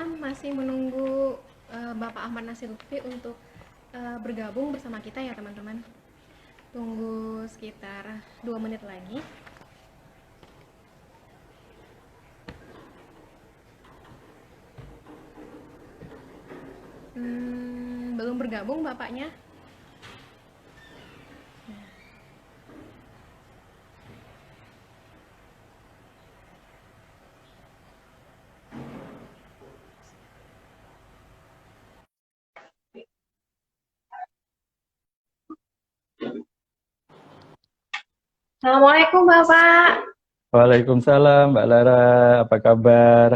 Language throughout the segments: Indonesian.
masih menunggu Bapak Ahmad Nasir Lutfi untuk bergabung bersama kita ya teman-teman. Tunggu sekitar 2 menit lagi. Belum bergabung Bapaknya. Assalamualaikum Bapak. Waalaikumsalam Mbak Lara, apa kabar?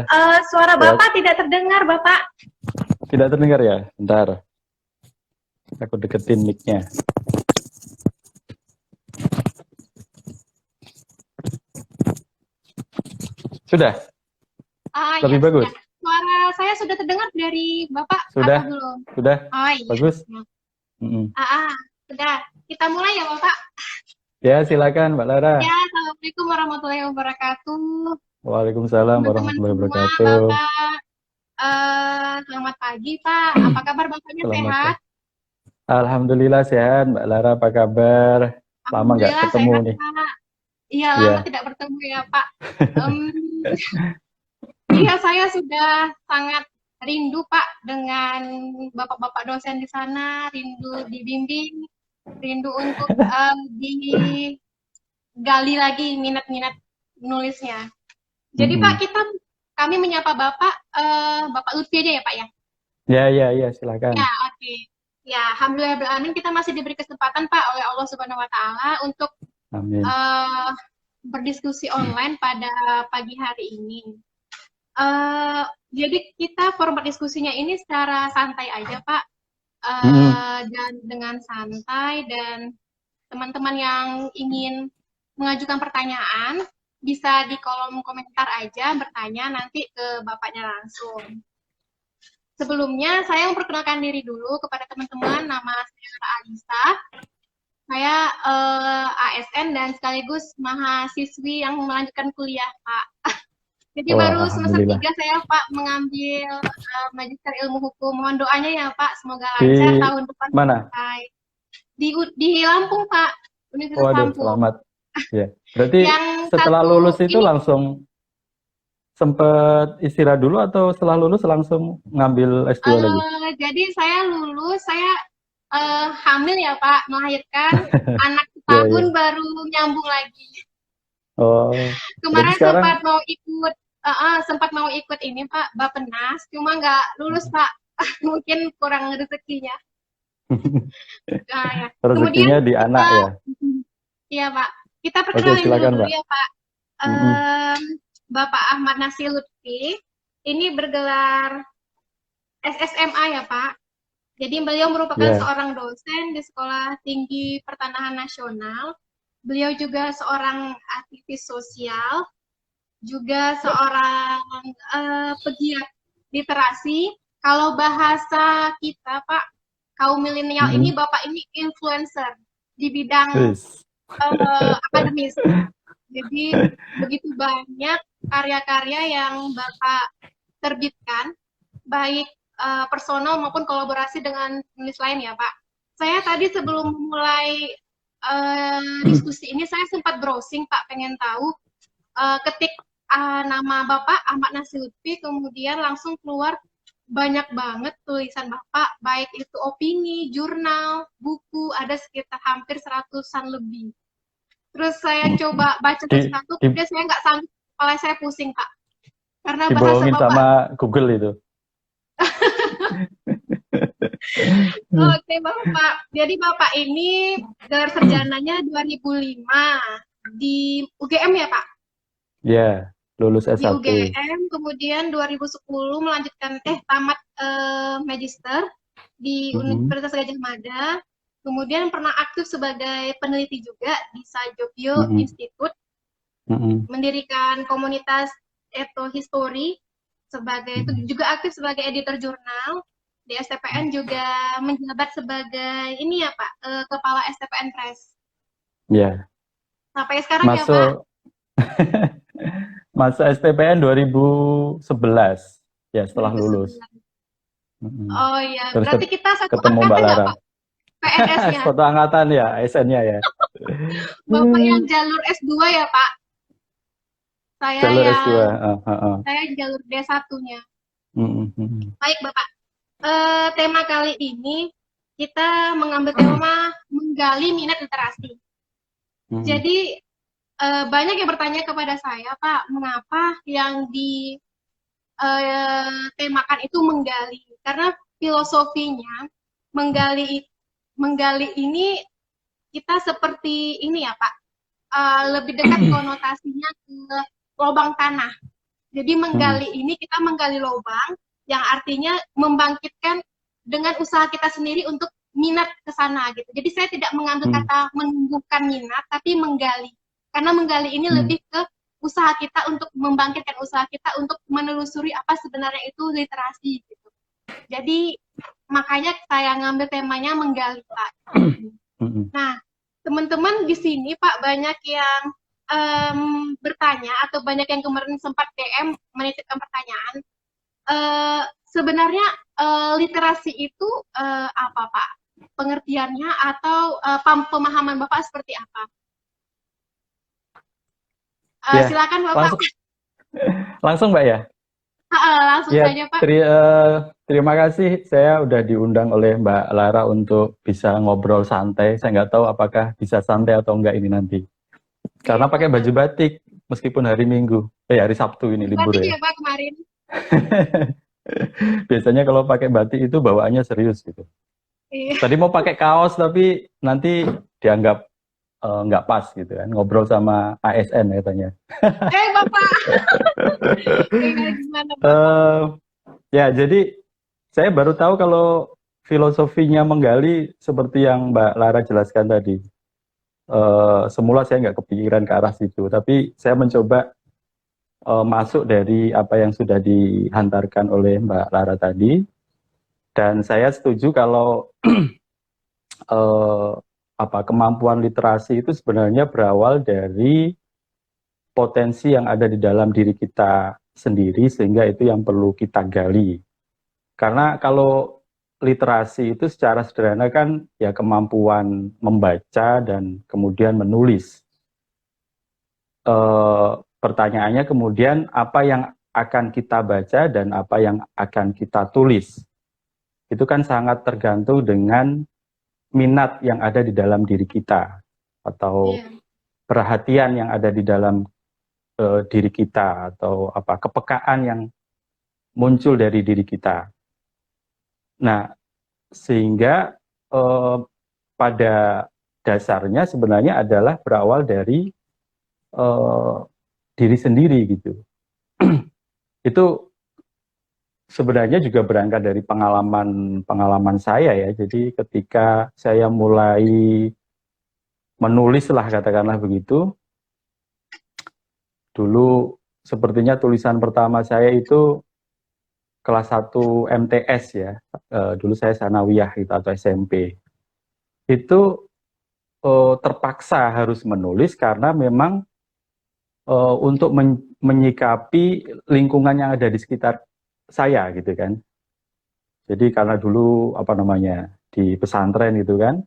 Suara Sehat? Bapak tidak terdengar Bapak. Tidak terdengar ya? Bentar, aku deketin mic-nya. Sudah? Lebih Ya, bagus? sudah. Suara saya sudah terdengar dari Bapak Sudah? atau belum? Sudah? Oh iya. Bagus? Mm-mm. Sudah. Kita mulai ya Bapak. Ya, silakan Mbak Lara. Ya, Assalamualaikum warahmatullahi wabarakatuh. Waalaikumsalam Teman-teman warahmatullahi semua, wabarakatuh. Bapak. Selamat pagi Pak. Apa kabar Bapaknya, Selamat sehat? pagi. Alhamdulillah sehat, Mbak Lara apa kabar? Lama nggak Alhamdulillah ketemu sehat nih. Pak. Iya, Ya, lama tidak bertemu ya Pak. Em, Iya, saya sudah sangat rindu Pak dengan bapak-bapak dosen di sana, rindu dibimbing, rindu untuk digali lagi minat-minat nulisnya. Jadi Pak, mm-mm. kami menyapa Bapak, Bapak Lutfi aja ya Pak ya? Ya, Ya, silakan. oke. Ya, alhamdulillah kita masih diberi kesempatan Pak oleh Allah Subhanahu wa taala untuk Amin. eh, berdiskusi online pada pagi hari ini. Eh, jadi kita format diskusinya ini secara santai aja Pak, Mm-mm. dan dengan santai, dan teman-teman yang ingin mengajukan pertanyaan bisa di kolom komentar aja bertanya nanti ke Bapaknya langsung. Sebelumnya saya memperkenalkan diri dulu kepada teman-teman, nama saya Alisa. Saya ASN dan sekaligus mahasiswi yang melanjutkan kuliah, Pak. Jadi Wah, baru semester alhamdulillah. 3 saya Pak mengambil Magister Ilmu Hukum. Mohon doanya ya Pak, semoga Di lancar tahun depan mana? selesai. Di Lampung Pak, Universitas Waduh, Lampung. selamat. Ya, berarti Yang setelah satu lulus itu ini langsung sempet istirahat dulu atau setelah lulus langsung ngambil S2 lagi? jadi saya lulus, saya hamil ya Pak, melahirkan anak Ya, setahun ya. baru nyambung lagi. Oh, berarti Kemarin sekarang sempat mau ikut ini Pak, Bappenas, cuma nggak lulus Pak. Mungkin kurang rezekinya. Nah, ya. Kemudian rezekinya di anak kita, ya. ya Pak, kita Oke, perkenalin dulu silakan, dulu Mbak. ya Pak. Mm-mm. Em, Bapak Ahmad Nasir Lutfi, ini bergelar SSMA ya Pak. Jadi beliau merupakan Ya. seorang dosen di Sekolah Tinggi Pertanahan Nasional. Beliau juga seorang aktivis sosial, juga seorang pegiat literasi. Kalau bahasa kita Pak, kaum milenial ini, Mm-mm. Bapak ini influencer di bidang Wis. akademis. Jadi begitu banyak karya-karya yang Bapak terbitkan, baik personal maupun kolaborasi dengan penulis lain ya Pak. Saya tadi sebelum memulai diskusi ini, saya sempat browsing Pak, pengen tahu, ketik nama Bapak Ahmad Nasir Lutfi, kemudian langsung keluar banyak banget tulisan Bapak, baik itu opini, jurnal, buku, ada sekitar hampir 100-an lebih. Terus saya coba baca Di, satu-satu, di, kemudian saya nggak sanggup, kepala saya pusing Pak. Karena bahasa dibohongin Bapak. sama Google itu. Oke Bapak, jadi Bapak ini gelar sarjananya 2005 di UGM ya Pak? Ya, lulus Di S1. UGM, kemudian 2010 melanjutkan tamat magister di Mm-mm. Universitas Gadjah Mada, kemudian pernah aktif sebagai peneliti juga di Sajogyo Mm-mm. Institute, Mm-mm. mendirikan komunitas Ethnohistory, sebagai itu Mm-mm. juga aktif sebagai editor jurnal. Di STPN juga menjabat sebagai ini ya Pak, kepala STPN Press. Ya, Sampai sekarang ya Pak. masuk masuk STPN 2011. Ya, setelah lulus. 2009. Mm-mm. Oh iya, Terus berarti kita satu ketemu Mbak angkatan nggak Lara. Pak? PNS-nya. Foto angkatan ya, SN-nya ya. Bapak yang jalur S2 ya Pak? Saya Jalur S2. yang Heeh. saya jalur D1-nya. Mm-mm. Baik Bapak, tema kali ini kita mengambil tema menggali minat literasi. Mm-mm. Jadi banyak yang bertanya kepada saya, Pak, mengapa yang ditemakan itu menggali? Karena filosofinya menggali menggali ini kita seperti ini ya, Pak, lebih dekat konotasinya ke lubang tanah. Jadi Mm-mm. menggali ini kita menggali lubang yang artinya membangkitkan dengan usaha kita sendiri untuk minat ke sana gitu. Jadi saya tidak mengambil Mm-mm. kata menumbuhkan minat, tapi menggali. Karena menggali ini Mm-mm. lebih ke usaha kita untuk membangkitkan usaha kita untuk menelusuri apa sebenarnya itu literasi gitu. Jadi makanya saya ngambil temanya menggali, Pak. Mm-mm. Nah, teman-teman di sini Pak banyak yang bertanya atau banyak yang kemarin sempat DM menitipkan pertanyaan. Sebenarnya literasi itu apa Pak? Pengertiannya atau pemahaman Bapak seperti apa? Ya, Silakan Bapak. langsung langsung Mbak ya. Langsung Ya, saja Pak. terima kasih. Saya udah diundang oleh Mbak Lara untuk bisa ngobrol santai. Saya nggak tahu apakah bisa santai atau enggak ini nanti. Karena Iya pakai Bapak. baju batik, meskipun hari Minggu. Hari Sabtu ini libur Batik ya. ya Pak kemarin. Biasanya kalau pakai batik itu bawaannya serius gitu. Iya. Tadi mau pakai kaos tapi nanti dianggap nggak pas gitu kan. Ngobrol sama ASN katanya. Bapak. Gimana Bapak? Eh, ya, jadi saya baru tahu kalau filosofinya menggali seperti yang Mbak Lara jelaskan tadi. Semula saya nggak kepikiran ke arah situ, tapi saya mencoba masuk dari apa yang sudah dihantarkan oleh Mbak Lara tadi, dan saya setuju kalau kemampuan literasi itu sebenarnya berawal dari potensi yang ada di dalam diri kita sendiri, sehingga itu yang perlu kita gali. Karena kalau literasi itu secara sederhana kan ya kemampuan membaca dan kemudian menulis. Pertanyaannya kemudian apa yang akan kita baca dan apa yang akan kita tulis. Itu kan sangat tergantung dengan minat yang ada di dalam diri kita atau Iya. perhatian yang ada di dalam diri kita atau kepekaan yang muncul dari diri kita. Nah, sehingga pada dasarnya sebenarnya adalah berawal dari diri sendiri gitu. Itu sebenarnya juga berangkat dari pengalaman saya ya. Jadi ketika saya mulai menulis lah katakanlah begitu, dulu sepertinya tulisan pertama saya itu kelas 1 MTS ya. Dulu saya sanawiyah gitu atau SMP. Itu terpaksa harus menulis karena memang untuk menyikapi lingkungan yang ada di sekitar saya gitu kan. Jadi karena dulu di pesantren gitu kan,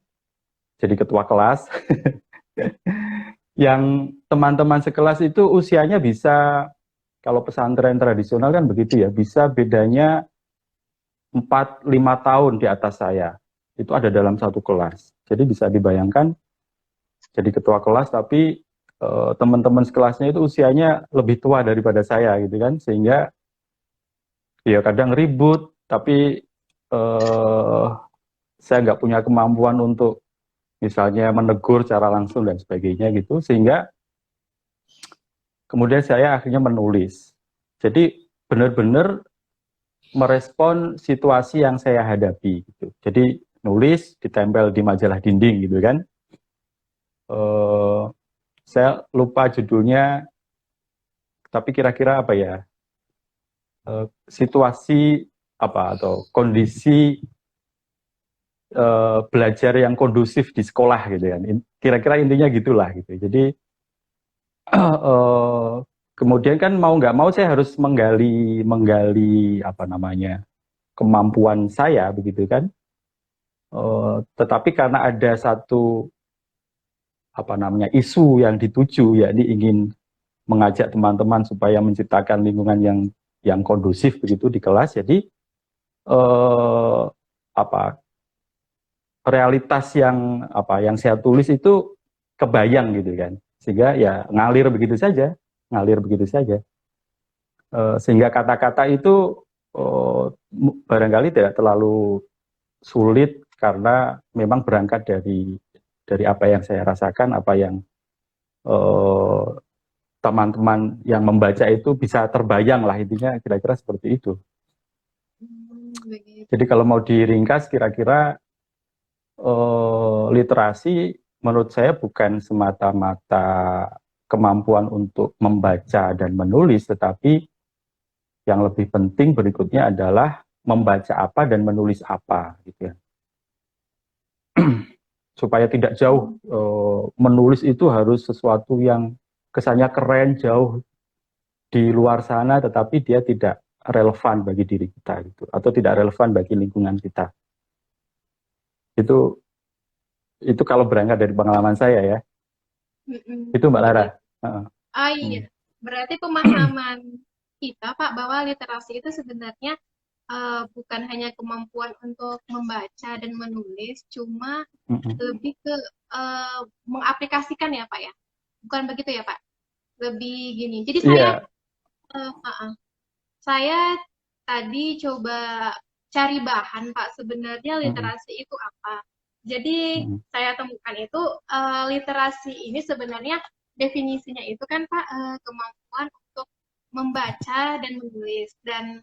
jadi ketua kelas, yang teman-teman sekelas itu usianya bisa, kalau pesantren tradisional kan begitu ya, bisa bedanya 4-5 tahun di atas saya. Itu ada dalam satu kelas. Jadi bisa dibayangkan jadi ketua kelas tapi teman-teman sekelasnya itu usianya lebih tua daripada saya gitu kan, sehingga ya kadang ribut tapi saya nggak punya kemampuan untuk misalnya menegur secara langsung dan sebagainya gitu, sehingga kemudian saya akhirnya menulis. Jadi benar-benar merespon situasi yang saya hadapi gitu. Jadi nulis ditempel di majalah dinding gitu kan. Saya lupa judulnya, tapi kira-kira apa ya, situasi atau kondisi belajar yang kondusif di sekolah gitu kan. Kira-kira intinya gitulah gitu. Jadi kemudian kan mau nggak mau saya harus menggali apa namanya kemampuan saya begitu kan. Tetapi karena ada satu apa namanya isu yang dituju, yakni ingin mengajak teman-teman supaya menciptakan lingkungan yang kondusif begitu di kelas. Jadi apa realitas yang saya tulis itu kebayang gitu kan, sehingga ya ngalir begitu saja, sehingga kata-kata itu barangkali tidak terlalu sulit karena memang berangkat dari apa yang saya rasakan, apa yang teman-teman yang membaca itu bisa terbayang lah, intinya kira-kira seperti itu. Begitu. Jadi kalau mau diringkas kira-kira literasi menurut saya bukan semata-mata kemampuan untuk membaca dan menulis, tetapi yang lebih penting berikutnya adalah membaca apa dan menulis apa gitu ya. Supaya tidak jauh menulis itu harus sesuatu yang kesannya keren jauh di luar sana, tetapi dia tidak relevan bagi diri kita gitu, atau tidak relevan bagi lingkungan kita. Itu kalau berangkat dari pengalaman saya ya. Itu Mbak Lara. Iya, berarti pemahaman kita Pak bahwa literasi itu sebenarnya bukan hanya kemampuan untuk membaca dan menulis, cuma lebih ke mengaplikasikan ya Pak ya, bukan begitu ya Pak? Lebih gini. Jadi saya tadi coba cari bahan Pak, sebenarnya literasi itu apa. Jadi saya temukan itu literasi ini sebenarnya definisinya itu kan Pak kemampuan untuk membaca dan menulis. Dan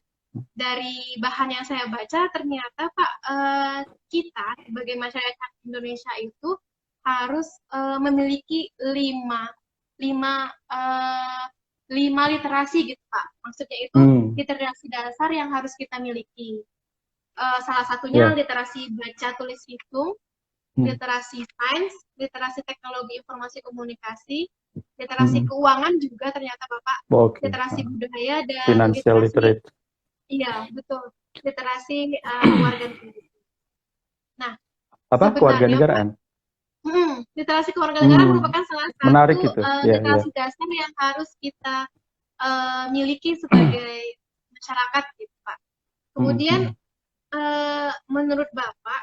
dari bahan yang saya baca ternyata Pak kita sebagai masyarakat Indonesia itu harus memiliki lima literasi gitu Pak. Maksudnya itu literasi dasar yang harus kita miliki. Salah satunya literasi baca tulis hitung, literasi sains, literasi teknologi informasi komunikasi, literasi keuangan juga ternyata Bapak, literasi budaya dan financial literate. Iya, betul. Literasi keluarga negaraan. Nah, kewarganegaraan? Literasi kewarganegaraan merupakan salah satu menarik gitu. literasi dasar yang harus kita miliki sebagai masyarakat gitu Pak. Kemudian menurut Bapak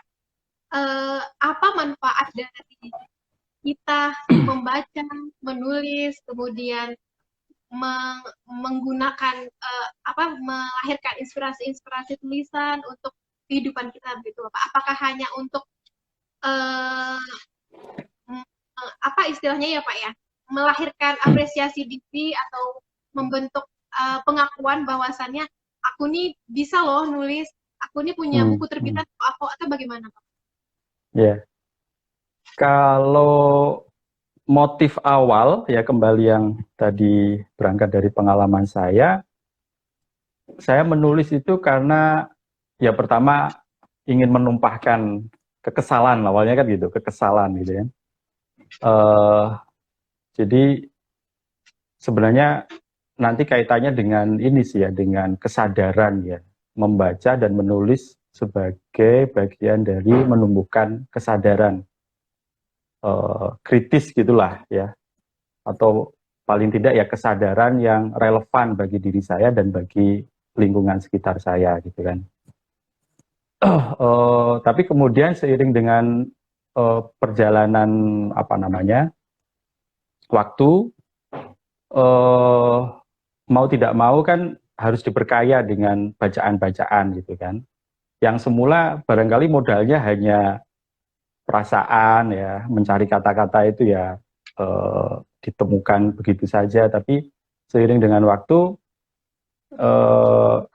apa manfaat dari kita membaca, menulis, kemudian menggunakan melahirkan inspirasi-inspirasi tulisan untuk kehidupan kita begitu Bapak? Apakah hanya untuk apa istilahnya ya Pak ya, melahirkan apresiasi diri atau membentuk pengakuan bahwasannya aku nih bisa loh nulis, aku nih punya buku terbitan atau bagaimana Pak? Ya, kalau motif awal ya kembali yang tadi berangkat dari pengalaman saya menulis itu karena ya pertama ingin menumpahkan kekesalan, awalnya kan gitu, kekesalan gitu ya. Jadi sebenarnya nanti kaitannya dengan ini sih ya, dengan kesadaran ya, membaca dan menulis sebagai bagian dari menumbuhkan kesadaran kritis gitulah ya, atau paling tidak ya kesadaran yang relevan bagi diri saya dan bagi lingkungan sekitar saya gitu kan. Tapi kemudian seiring dengan perjalanan waktu, mau tidak mau kan harus diperkaya dengan bacaan-bacaan gitu kan. Yang semula barangkali modalnya hanya perasaan ya, mencari kata-kata itu ya ditemukan begitu saja, tapi seiring dengan waktu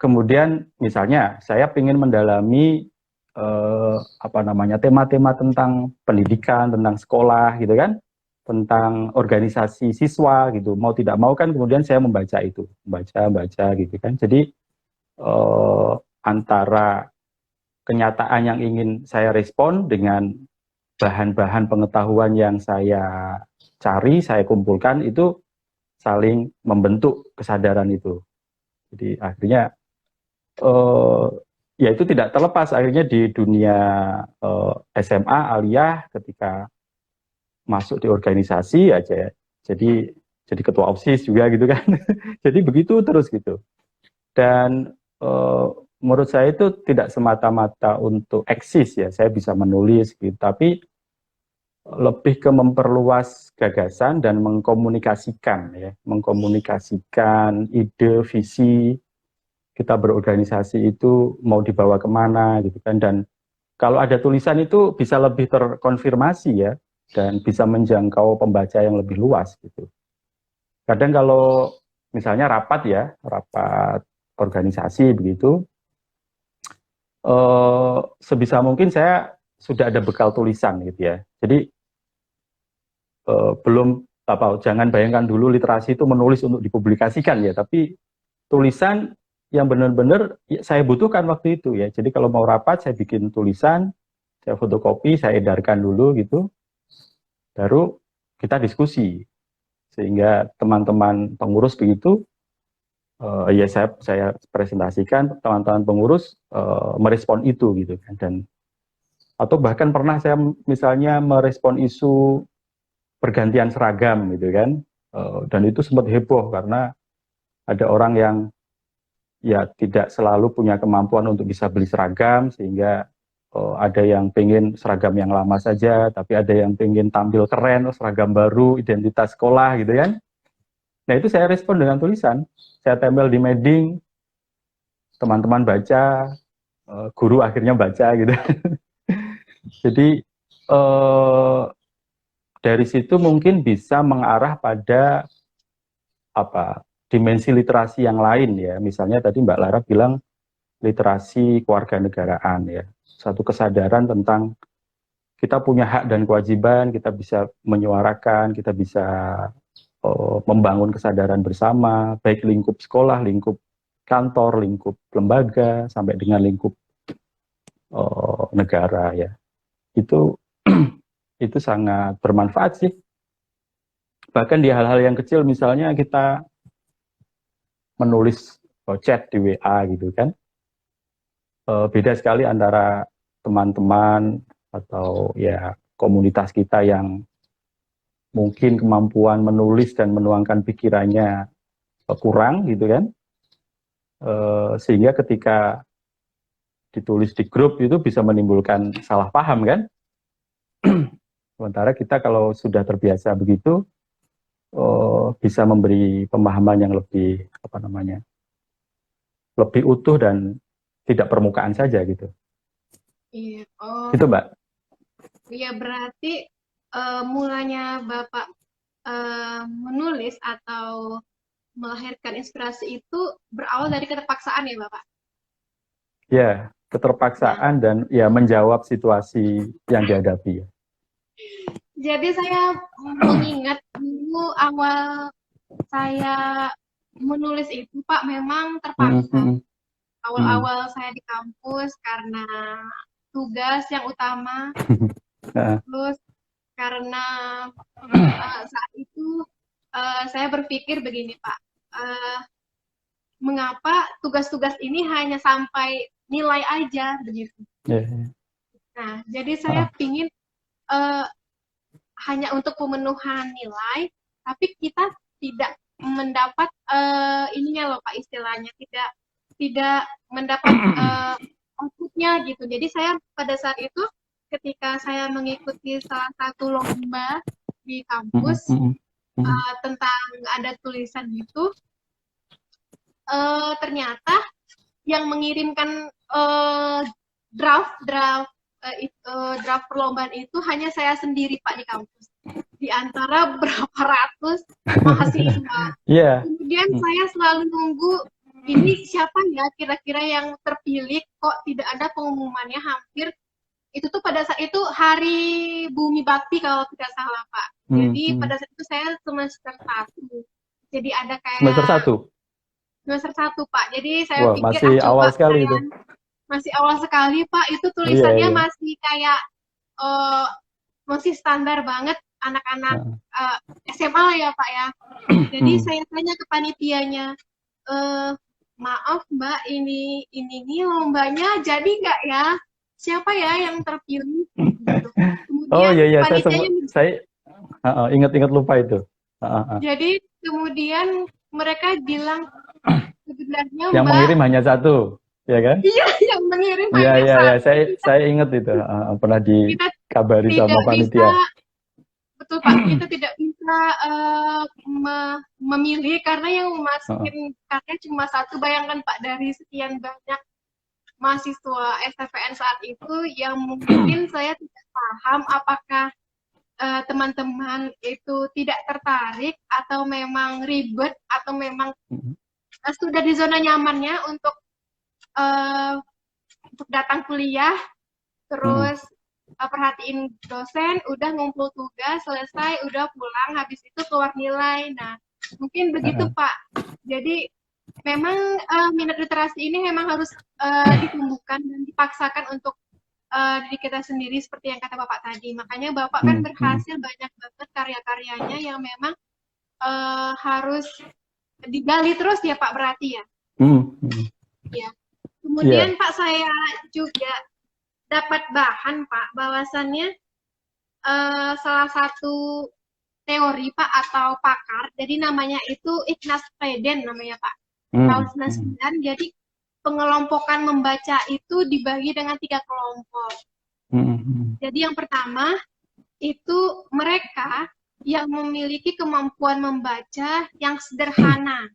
kemudian misalnya saya ingin mendalami tema-tema tentang pendidikan, tentang sekolah gitu kan, tentang organisasi siswa gitu, mau tidak mau kan kemudian saya membaca itu, baca gitu kan. Jadi antara kenyataan yang ingin saya respon dengan bahan-bahan pengetahuan yang saya cari, saya kumpulkan, itu saling membentuk kesadaran itu. Jadi akhirnya ya itu tidak terlepas akhirnya di dunia SMA, aliyah ketika masuk di organisasi aja, jadi ketua OSIS juga gitu kan. Jadi begitu terus gitu. Dan menurut saya itu tidak semata-mata untuk eksis ya, saya bisa menulis gitu, tapi lebih ke memperluas gagasan dan mengkomunikasikan ya, mengkomunikasikan ide, visi kita berorganisasi itu mau dibawa kemana gitu kan. Dan kalau ada tulisan itu bisa lebih terkonfirmasi ya, dan bisa menjangkau pembaca yang lebih luas gitu. Kadang kalau misalnya rapat ya, rapat organisasi begitu, sebisa mungkin saya sudah ada bekal tulisan gitu ya. Jadi belum jangan bayangkan dulu literasi itu menulis untuk dipublikasikan ya, tapi tulisan yang benar-benar saya butuhkan waktu itu ya. Jadi kalau mau rapat saya bikin tulisan, saya fotokopi, saya edarkan dulu gitu, baru kita diskusi sehingga teman-teman pengurus begitu ya saya presentasikan, teman-teman pengurus merespon itu gitu kan. Dan atau bahkan pernah saya misalnya merespon isu pergantian seragam gitu kan, dan itu sempat heboh karena ada orang yang ya tidak selalu punya kemampuan untuk bisa beli seragam, sehingga ada yang pengen seragam yang lama saja, tapi ada yang pengen tampil keren, seragam baru, identitas sekolah gitu kan. Nah itu saya respon dengan tulisan, saya tempel di mading, teman-teman baca, guru akhirnya baca gitu. Jadi dari situ mungkin bisa mengarah pada dimensi literasi yang lain ya. Misalnya tadi Mbak Lara bilang literasi kewarganegaraan ya. Satu kesadaran tentang kita punya hak dan kewajiban, kita bisa menyuarakan, kita bisa membangun kesadaran bersama, baik lingkup sekolah, lingkup kantor, lingkup lembaga, sampai dengan lingkup negara ya. Itu itu sangat bermanfaat sih. Bahkan di hal-hal yang kecil, misalnya kita menulis chat di WA gitu kan, beda sekali antara teman-teman atau ya komunitas kita yang mungkin kemampuan menulis dan menuangkan pikirannya kurang gitu kan, sehingga ketika ditulis di grup itu bisa menimbulkan salah paham kan. Sementara kita kalau sudah terbiasa begitu, bisa memberi pemahaman yang lebih lebih utuh dan tidak permukaan saja gitu. Iya, oh. Itu Mbak. Iya, berarti mulanya Bapak menulis atau melahirkan inspirasi itu berawal dari keterpaksaan ya Bapak? Ya, keterpaksaan dan ya menjawab situasi yang dihadapi ya. Jadi saya mengingat dulu awal saya menulis itu Pak, memang terpaksa. Awal-awal saya di kampus karena tugas yang utama, terus karena saat itu saya berpikir begini Pak, mengapa tugas-tugas ini hanya sampai nilai aja begitu. Nah, jadi saya ingin hanya untuk pemenuhan nilai, tapi kita tidak mendapat ininya loh Pak, istilahnya tidak mendapat outputnya gitu. Jadi saya pada saat itu ketika saya mengikuti salah satu lomba di kampus tentang ada tulisan gitu, ternyata yang mengirimkan draft perlombaan itu hanya saya sendiri Pak di kampus, di antara berapa ratus mahasiswa. Kemudian saya selalu nunggu ini siapa ya kira-kira yang terpilih, kok tidak ada pengumumannya. Hampir itu tuh pada saat itu hari Bumi Bakti kalau tidak salah Pak. Jadi pada saat itu saya semester 1, jadi ada kayak semester 1 Pak. Jadi saya pikir masih awal sekali itu. Masih awal sekali Pak, itu tulisannya masih kayak masih standar banget. anak-anak Heeh. SMA lah ya Pak ya. Jadi saya tanya ke panitianya, eh, maaf Mbak, ini nih lombanya jadi nggak ya? Siapa ya yang terpilih? Gitu. Oh Kemudian iya iya, panitianya, saya ingat-ingat lupa itu. jadi kemudian mereka bilang sebenarnya Yang Mbak, mengirim hanya satu, ya kan? iya yang mengirim Iya hanya iya iya, satu. saya ingat itu. Pernah Kita dikabari sama tidak bisa, panitia. betul Pak, kita tidak bisa memilih karena yang Heeh. memasukin karya cuma satu. Bayangkan Pak, dari sekian banyak mahasiswa STPN saat itu yang mungkin saya tidak paham apakah teman-teman itu tidak tertarik atau memang ribet atau memang sudah di zona nyamannya uh, untuk datang kuliah, terus perhatiin dosen, udah ngumpul tugas, selesai, udah pulang, habis itu keluar nilai. Nah, mungkin begitu Pak. Jadi memang minat literasi ini memang harus ditumbuhkan dan dipaksakan untuk diri kita sendiri seperti yang kata Bapak tadi. Makanya Bapak kan berhasil banyak banget karya-karyanya yang memang harus digali terus ya Pak, berarti ya. Ya. Kemudian Iya. Pak, saya juga dapat bahan Pak, bahwasannya salah satu teori Pak atau pakar, jadi namanya itu Ignaz Frieden namanya Pak, tahun 99. Jadi pengelompokan membaca itu dibagi dengan 3 kelompok. Jadi yang pertama itu mereka yang memiliki kemampuan membaca yang sederhana.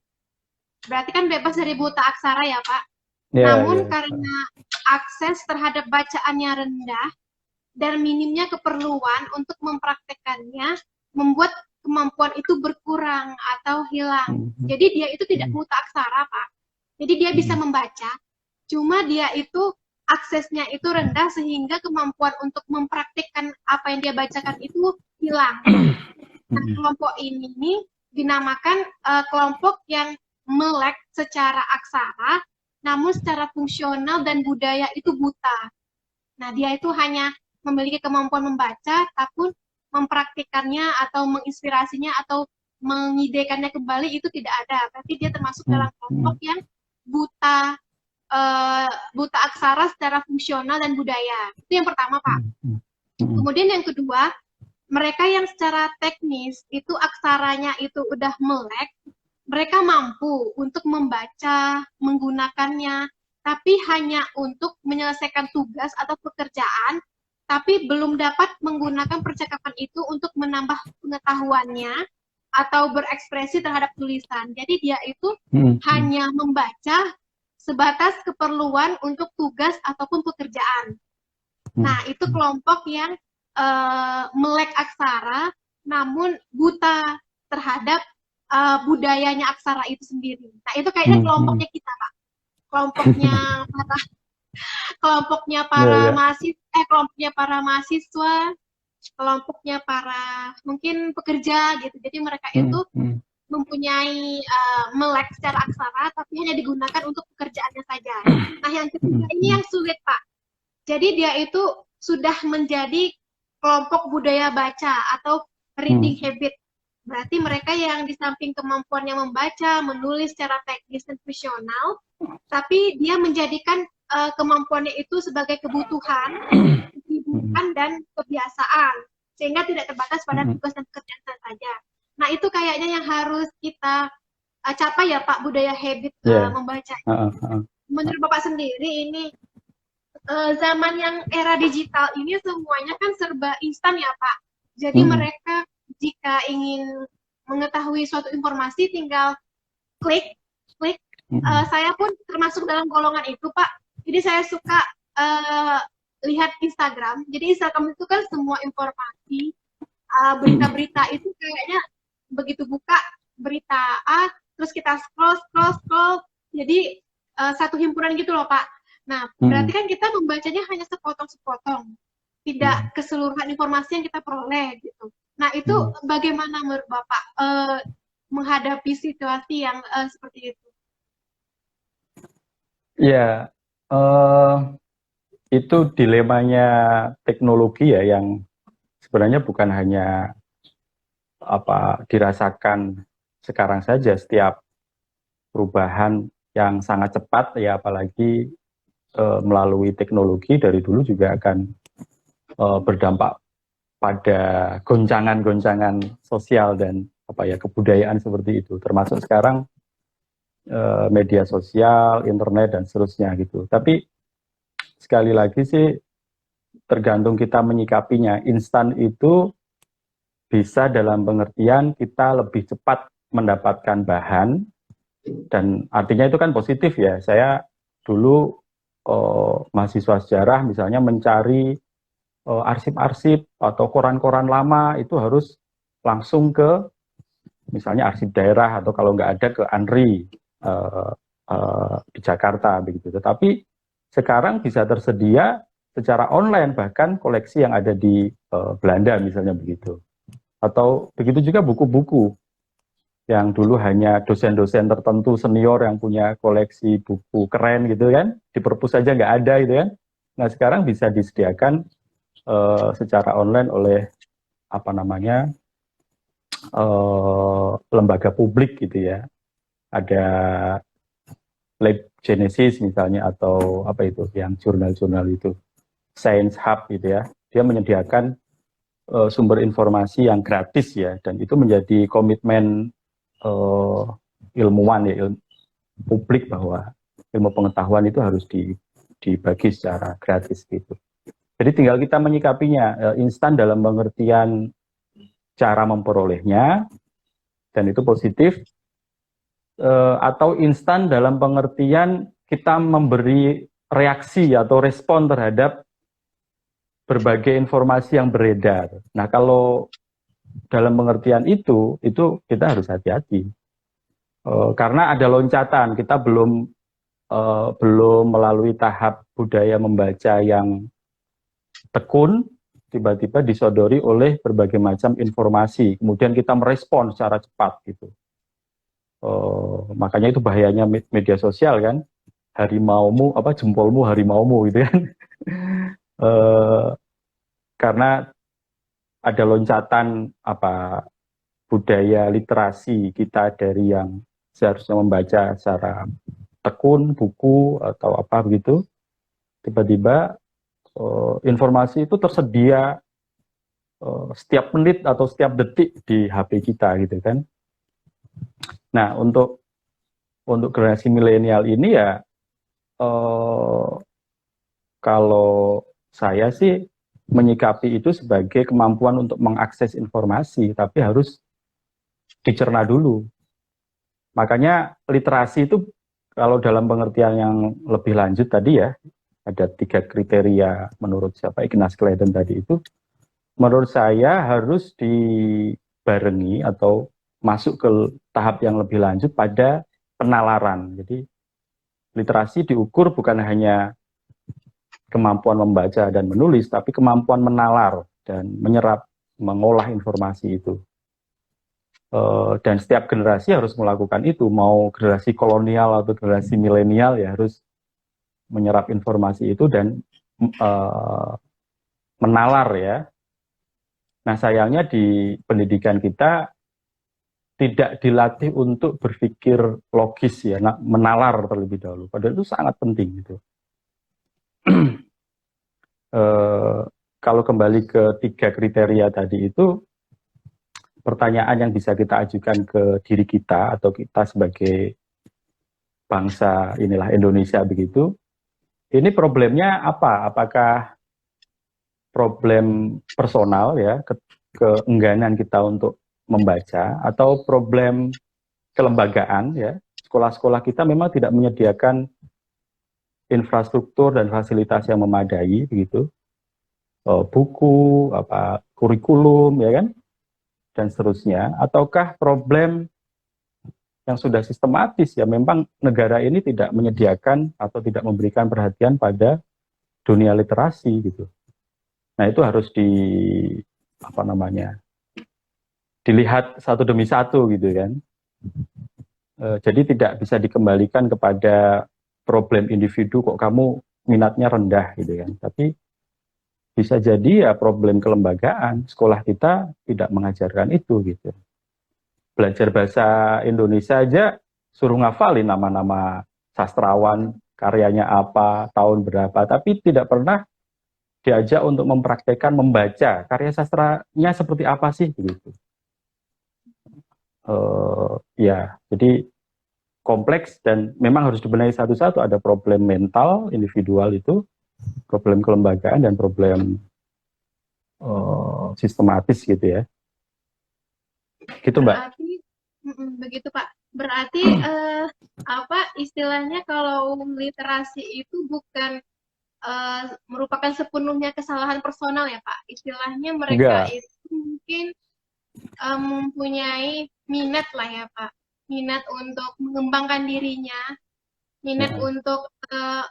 Berarti kan bebas dari buta aksara ya Pak. Namun karena akses terhadap bacaannya rendah dan minimnya keperluan untuk mempraktekannya, membuat kemampuan itu berkurang atau hilang. Jadi dia itu tidak buta aksara Pak. Jadi dia bisa membaca, cuma dia itu aksesnya itu rendah sehingga kemampuan untuk mempraktikkan apa yang dia bacakan itu hilang. Nah, kelompok ini dinamakan kelompok yang melek secara aksara, namun secara fungsional dan budaya itu buta. Nah, dia itu hanya memiliki kemampuan membaca, tapi mempraktikannya atau menginspirasinya atau mengidekannya kembali itu tidak ada. Berarti dia termasuk dalam kelompok yang buta buta aksara secara fungsional dan budaya. Itu yang pertama, Pak. Kemudian yang kedua, mereka yang secara teknis itu aksaranya itu udah melek, mereka mampu untuk membaca, menggunakannya, tapi hanya untuk menyelesaikan tugas atau pekerjaan, tapi belum dapat menggunakan percakapan itu untuk menambah pengetahuannya atau berekspresi terhadap tulisan. Jadi dia itu hanya membaca sebatas keperluan untuk tugas ataupun pekerjaan. Nah, itu kelompok yang melek aksara, namun buta terhadap budayanya aksara itu sendiri. Nah, itu kayaknya kelompoknya kita, Pak. Kelompoknya para mahasiswa, kelompoknya para mungkin pekerja gitu. Jadi mereka itu mempunyai melek secara aksara, tapi hanya digunakan untuk pekerjaannya saja. Nah, yang ketiga ini yang sulit, Pak. Jadi dia itu sudah menjadi kelompok budaya baca atau reading habit. Berarti mereka yang di samping kemampuannya membaca, menulis secara teknis dan fungsional, tapi dia menjadikan kemampuannya itu sebagai kebutuhan dan kebiasaan, sehingga tidak terbatas pada tugas dan pekerjaan saja. Nah, itu kayaknya yang harus kita capai ya Pak, budaya habit membaca. Menurut Bapak sendiri ini zaman yang era digital ini semuanya kan serba instan ya Pak. Jadi mereka jika ingin mengetahui suatu informasi tinggal klik. Saya pun termasuk dalam golongan itu Pak. Jadi saya suka lihat Instagram. Jadi Instagram itu kan semua informasi, berita-berita itu kayaknya begitu buka berita A, terus kita scroll. Jadi satu himpunan gitu loh Pak. Nah, berarti kan kita membacanya hanya sepotong-sepotong, tidak keseluruhan informasi yang kita peroleh gitu. Nah, itu bagaimana menurut Bapak menghadapi situasi yang seperti itu? Ya, itu dilemanya teknologi ya, yang sebenarnya bukan hanya dirasakan sekarang saja setiap perubahan yang sangat cepat ya, apalagi melalui teknologi dari dulu juga akan berdampak pada goncangan-goncangan sosial dan kebudayaan seperti itu, termasuk sekarang media sosial, internet dan seterusnya gitu. Tapi sekali lagi sih tergantung kita menyikapinya. Instan itu bisa dalam pengertian kita lebih cepat mendapatkan bahan, dan artinya itu kan positif ya. Saya dulu mahasiswa sejarah misalnya mencari arsip-arsip atau koran-koran lama itu harus langsung ke misalnya arsip daerah, atau kalau nggak ada ke ANRI di Jakarta begitu. Tetapi sekarang bisa tersedia secara online bahkan koleksi yang ada di Belanda misalnya begitu. Atau begitu juga buku-buku yang dulu hanya dosen-dosen tertentu senior yang punya koleksi buku keren gitu kan, di perpus saja nggak ada gitu kan. Nah sekarang bisa disediakan secara online oleh lembaga publik gitu ya. Ada Lab Genesis misalnya, atau apa itu yang jurnal-jurnal itu, Science Hub gitu ya. Dia menyediakan sumber informasi yang gratis ya, dan itu menjadi komitmen ilmuwan ya, publik, bahwa ilmu pengetahuan itu harus dibagi secara gratis gitu. Jadi tinggal kita menyikapinya, instan dalam pengertian cara memperolehnya, dan itu positif, atau instan dalam pengertian kita memberi reaksi atau respon terhadap berbagai informasi yang beredar. Nah, kalau dalam pengertian itu kita harus hati-hati. Karena ada loncatan, kita belum melalui tahap budaya membaca yang tekun, tiba-tiba disodori oleh berbagai macam informasi, kemudian kita merespon secara cepat gitu. Makanya itu bahayanya media sosial kan, harimaumu jempolmu harimaumu gitu kan. Karena ada loncatan budaya literasi kita dari yang seharusnya membaca secara tekun buku atau apa begitu, tiba-tiba informasi itu tersedia setiap menit atau setiap detik di HP kita gitu kan. Nah, untuk generasi milenial ini ya, kalau saya sih menyikapi itu sebagai kemampuan untuk mengakses informasi, tapi harus dicerna dulu. Makanya literasi itu kalau dalam pengertian yang lebih lanjut tadi ya, ada 3 kriteria menurut Ignaz Gleaden tadi itu, menurut saya harus dibarengi atau masuk ke tahap yang lebih lanjut pada penalaran. Jadi literasi diukur bukan hanya kemampuan membaca dan menulis, tapi kemampuan menalar dan menyerap, mengolah informasi itu. Dan setiap generasi harus melakukan itu, mau generasi kolonial atau generasi milenial ya harus menyerap informasi itu dan menalar ya. Nah sayangnya di pendidikan kita tidak dilatih untuk berpikir logis ya, menalar terlebih dahulu. Padahal itu sangat penting gitu. Kalau kembali ke 3 kriteria tadi itu, pertanyaan yang bisa kita ajukan ke diri kita atau kita sebagai bangsa inilah Indonesia begitu, ini problemnya apa? Apakah problem personal ya, keengganan kita untuk membaca, atau problem kelembagaan ya? Sekolah-sekolah kita memang tidak menyediakan infrastruktur dan fasilitas yang memadai begitu, buku, kurikulum ya kan, dan seterusnya. Ataukah problem yang sudah sistematis ya, memang negara ini tidak menyediakan atau tidak memberikan perhatian pada dunia literasi gitu. Nah itu harus dilihat satu demi satu gitu kan. Jadi tidak bisa dikembalikan kepada problem individu, kok kamu minatnya rendah gitu kan. Tapi bisa jadi ya problem kelembagaan, sekolah kita tidak mengajarkan itu gitu. Belajar bahasa Indonesia aja suruh ngafalin nama-nama sastrawan, karyanya apa, tahun berapa, tapi tidak pernah diajak untuk mempraktekkan membaca karya sastranya seperti apa sih gitu. Ya, jadi kompleks dan memang harus dibenahi satu-satu. Ada problem mental individual itu, problem kelembagaan dan problem sistematis gitu ya. Gitu Mbak. Berarti begitu Pak. Berarti apa istilahnya kalau literasi itu bukan merupakan sepenuhnya kesalahan personal ya Pak. Istilahnya mereka Enggak. itu mungkin mempunyai minat lah ya Pak. Minat untuk mengembangkan dirinya, minat untuk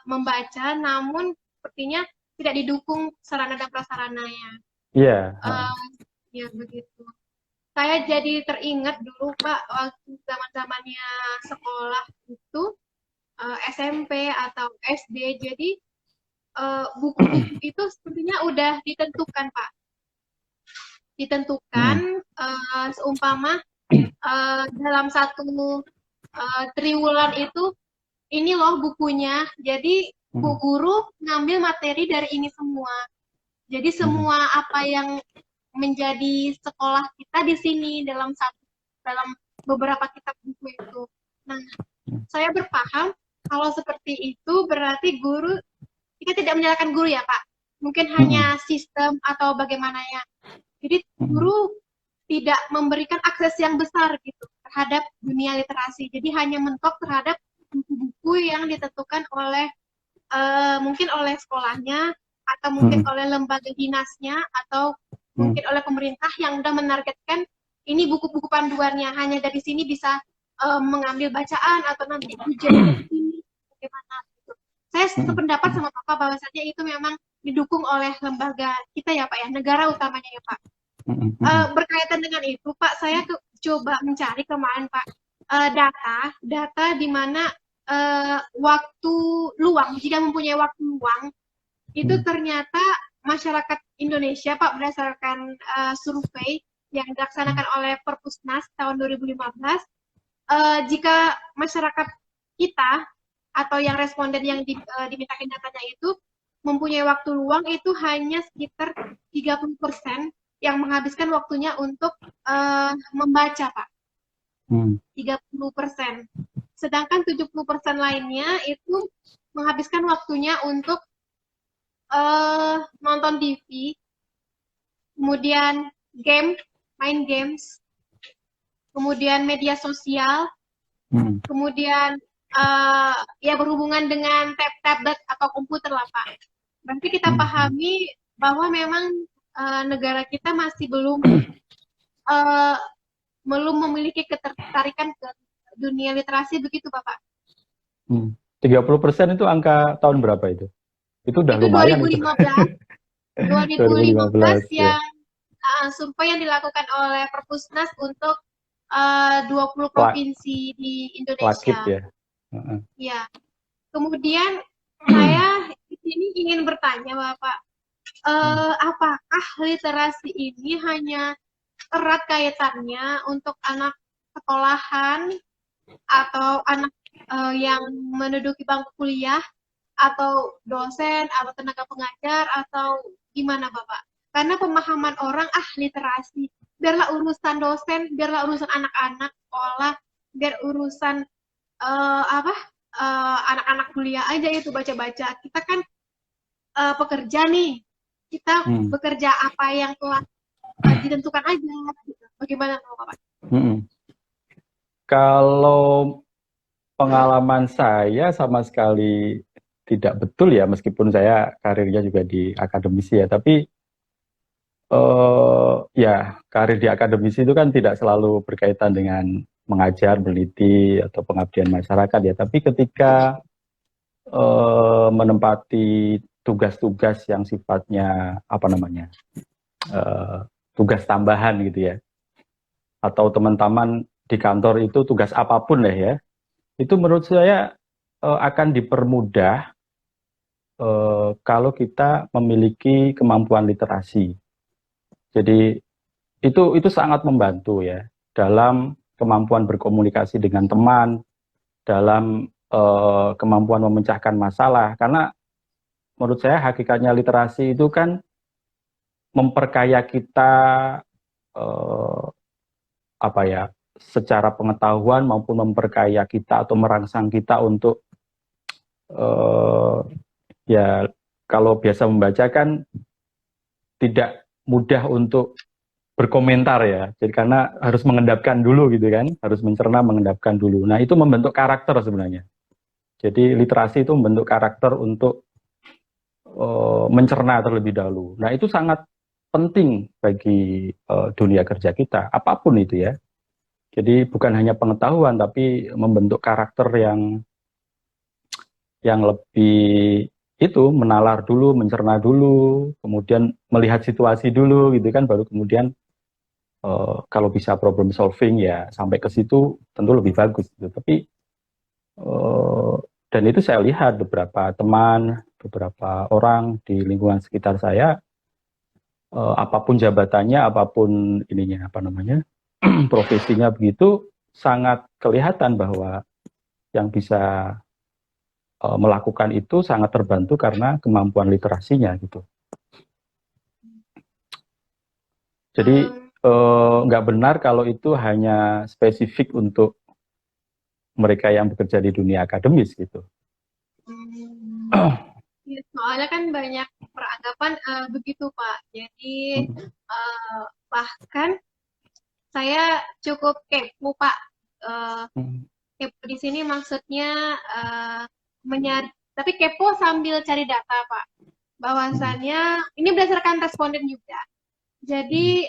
membaca, namun sepertinya tidak didukung sarana dan prasarananya. Iya. Ya begitu. Saya jadi teringat dulu Pak, waktu zaman-zamannya sekolah itu SMP atau SD, jadi buku-buku itu sepertinya udah ditentukan Pak. Ditentukan seumpama dalam satu triwulan itu ini loh bukunya. Jadi Bu Guru ngambil materi dari ini semua. Jadi semua apa yang menjadi sekolah kita di sini dalam beberapa kitab buku itu. Nah, saya berpaham kalau seperti itu berarti guru, kita tidak menyalahkan guru ya Pak. Mungkin hanya sistem atau bagaimana ya. Jadi guru tidak memberikan akses yang besar gitu terhadap dunia literasi. Jadi hanya mentok terhadap buku-buku yang ditentukan oleh mungkin oleh sekolahnya atau mungkin oleh lembaga dinasnya atau mungkin oleh pemerintah yang udah menargetkan ini buku-buku panduannya, hanya dari sini bisa mengambil bacaan atau nanti ujian dari sini bagaimana gitu. Saya sependapat sama Bapak bahwasanya itu memang didukung oleh lembaga kita ya Pak ya, negara utamanya ya Pak. Berkaitan dengan itu Pak, saya coba mencari kemarin Pak data di mana waktu luang, jika mempunyai waktu luang itu ternyata masyarakat Indonesia Pak berdasarkan survei yang dilaksanakan oleh Perpusnas tahun 2015, jika masyarakat kita atau yang responden yang dimintakan datanya itu mempunyai waktu luang itu hanya sekitar 30% yang menghabiskan waktunya untuk membaca Pak. 30%. Sedangkan 70% lainnya itu menghabiskan waktunya untuk nonton TV, kemudian main games, kemudian media sosial, kemudian ya berhubungan dengan tablet atau komputer lah Pak. Berarti kita pahami bahwa memang negara kita masih belum memiliki ketertarikan ke dunia literasi, begitu Bapak. 30% itu angka tahun berapa itu? Itu udah itu lumayan 2015 itu. 2015 yang survei yang dilakukan oleh Perpusnas untuk 20 provinsi di Indonesia. Ya. Ya. Kemudian saya di sini ingin bertanya Bapak, apakah literasi ini hanya erat kaitannya untuk anak sekolahan atau anak yang menduduki bangku kuliah atau dosen atau tenaga pengajar atau gimana Bapak? Karena pemahaman orang literasi biarlah urusan dosen, biarlah urusan anak-anak sekolah, biar urusan anak-anak kuliah aja itu baca-baca. Kita kan pekerja nih, kita bekerja apa yang telah ditentukan aja. Gitu. Bagaimana Bapak? Kalau pengalaman saya sama sekali tidak betul ya, meskipun saya karirnya juga di akademisi ya, tapi ya karir di akademisi itu kan tidak selalu berkaitan dengan mengajar, meneliti atau pengabdian masyarakat ya, tapi ketika menempati tugas-tugas yang sifatnya tugas tambahan gitu ya, atau teman-teman di kantor itu tugas apapun itu menurut saya akan dipermudah kalau kita memiliki kemampuan literasi. Jadi itu sangat membantu ya dalam kemampuan berkomunikasi dengan teman, dalam kemampuan memecahkan masalah. Karena menurut saya hakikatnya literasi itu kan memperkaya kita apa ya, secara pengetahuan maupun memperkaya kita atau merangsang kita untuk ya kalau biasa membaca kan tidak mudah untuk berkomentar ya. Jadi karena harus mengendapkan dulu gitu kan, harus mencerna mengendapkan dulu. Nah, itu membentuk karakter sebenarnya. Jadi literasi itu membentuk karakter untuk mencerna terlebih dahulu. Nah, itu sangat penting bagi dunia kerja kita, apapun itu ya. Jadi bukan hanya pengetahuan, tapi membentuk karakter yang lebih itu menalar dulu, mencerna dulu, kemudian melihat situasi dulu gitu kan, baru kemudian kalau bisa problem solving ya sampai ke situ tentu lebih bagus gitu. Tapi dan itu saya lihat beberapa teman, beberapa orang di lingkungan sekitar saya, apapun jabatannya, apapun ininya apa namanya profesinya begitu, sangat kelihatan bahwa yang bisa melakukan itu sangat terbantu karena kemampuan literasinya gitu. Jadi nggak benar kalau itu hanya spesifik untuk mereka yang bekerja di dunia akademis gitu. Ya, soalnya kan banyak peranggapan begitu Pak. Jadi bahkan saya cukup kepo Pak. Kepo di sini maksudnya tapi kepo sambil cari data Pak. Bahwasannya ini berdasarkan responden juga. Jadi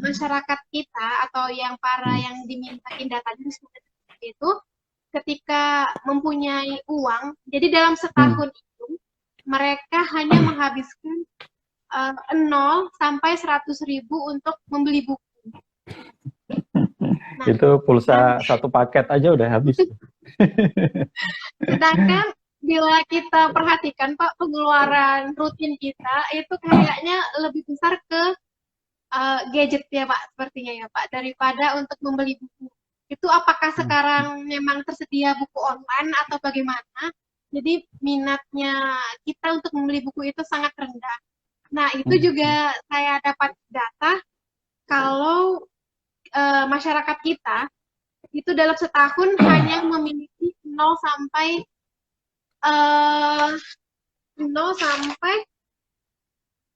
masyarakat kita atau yang dimintain datanya itu ketika mempunyai uang, jadi dalam setahun itu mereka hanya menghabiskan 0 sampai 100.000 untuk membeli buku. Nah, itu pulsa satu paket aja udah habis. Sedangkan bila kita perhatikan Pak, pengeluaran rutin kita itu kayaknya lebih besar ke gadget ya Pak, sepertinya ya Pak, daripada untuk membeli buku. Itu apakah sekarang memang tersedia buku online atau bagaimana? Jadi minatnya kita untuk membeli buku itu sangat rendah. Nah, itu juga saya dapat data kalau masyarakat kita itu dalam setahun hanya memiliki 0 sampai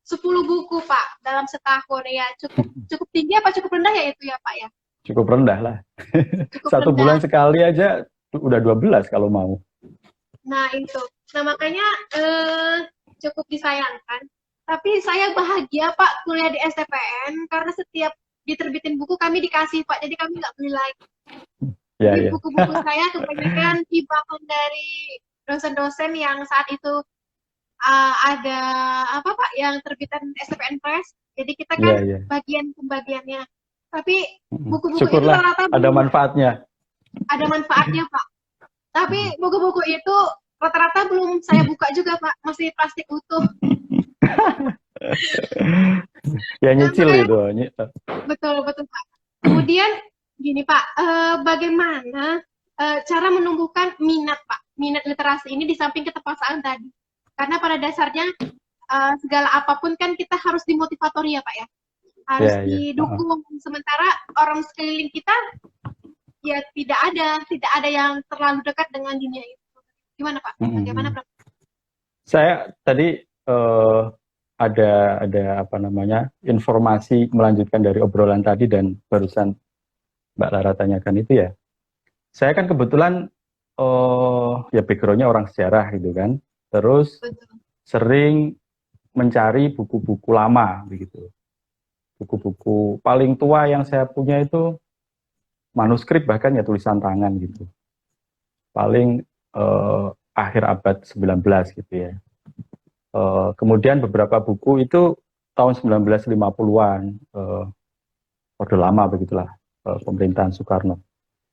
10 buku Pak dalam setahun ya. Cukup tinggi apa cukup rendah ya itu ya Pak ya? Cukup rendah lah. Cukup Satu rendah. bulan sekali aja udah 12 kalau mau. Nah itu. Nah makanya cukup disayangkan. Tapi saya bahagia Pak kuliah di STPN karena setiap diterbitin buku kami dikasih Pak. Jadi kami nggak beli lagi. Jadi buku-buku saya kebanyakan hibahkan dari dosen-dosen yang saat itu ada apa Pak yang terbitan STPN Press. Jadi kita kan bagian pembagiannya. Tapi buku-buku itu rata-rata ada manfaatnya. Ada manfaatnya Pak. Tapi buku-buku itu rata-rata belum saya buka juga Pak, masih plastik utuh. Ya nyicil itu. Betul Pak. Kemudian gini Pak, bagaimana cara menumbuhkan minat Pak, minat literasi ini di samping ketepasaan tadi? Karena pada dasarnya segala apapun kan kita harus dimotivatori ya Pak ya. Harus didukung. Sementara orang sekeliling kita ya tidak ada yang terlalu dekat dengan dunia itu. Gimana Pak? Bagaimana Pak? Saya tadi ada apa namanya informasi melanjutkan dari obrolan tadi dan barusan Mbak Lara tanyakan itu ya. Saya kan kebetulan ya backgroundnya orang sejarah gitu kan. Terus sering mencari buku-buku lama begitu. Buku-buku paling tua yang saya punya itu manuskrip bahkan ya tulisan tangan gitu. Paling akhir abad 19 gitu ya. Kemudian beberapa buku itu tahun 1950-an, Orde Lama begitulah, pemerintahan Soekarno.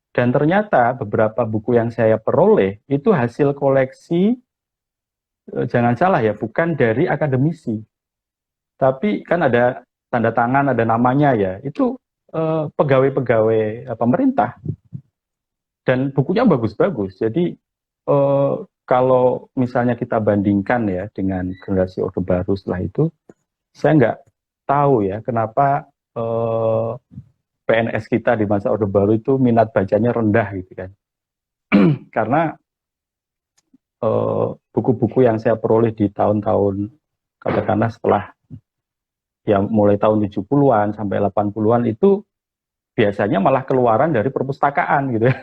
Dan ternyata beberapa buku yang saya peroleh itu hasil koleksi jangan salah ya, bukan dari akademisi, tapi kan ada tanda tangan, ada namanya ya, itu pegawai-pegawai pemerintah, dan bukunya bagus-bagus. Jadi kalau misalnya kita bandingkan ya dengan generasi Orde Baru setelah itu, saya nggak tahu ya kenapa PNS kita di masa Orde Baru itu minat bacanya rendah gitu kan. Karena buku-buku yang saya peroleh di tahun-tahun katakanlah setelah ya mulai tahun 70-an sampai 80-an itu biasanya malah keluaran dari perpustakaan gitu ya.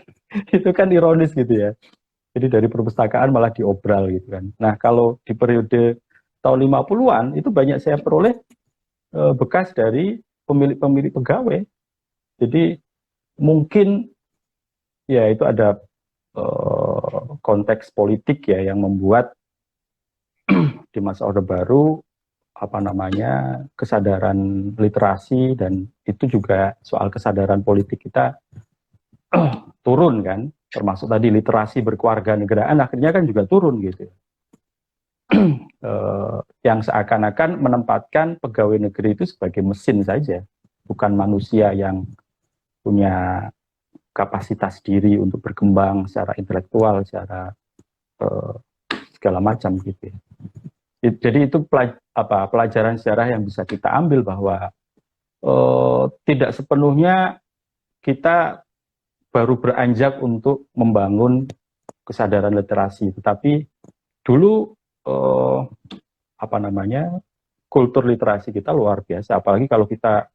Itu kan ironis gitu ya. Jadi dari perpustakaan malah diobral gitu kan. Nah, kalau di periode tahun 50-an itu banyak saya peroleh bekas dari pemilik-pemilik pegawai. Jadi mungkin ya itu ada konteks politik ya yang membuat di masa Orde Baru kesadaran literasi, dan itu juga soal kesadaran politik kita turun kan, termasuk tadi literasi berkewarganegaraan akhirnya kan juga turun gitu. Yang seakan-akan menempatkan pegawai negeri itu sebagai mesin saja, bukan manusia yang punya kapasitas diri untuk berkembang secara intelektual, secara segala macam gitu. Jadi itu pelajaran sejarah yang bisa kita ambil bahwa tidak sepenuhnya kita baru beranjak untuk membangun kesadaran literasi, tetapi dulu kultur literasi kita luar biasa, apalagi kalau kita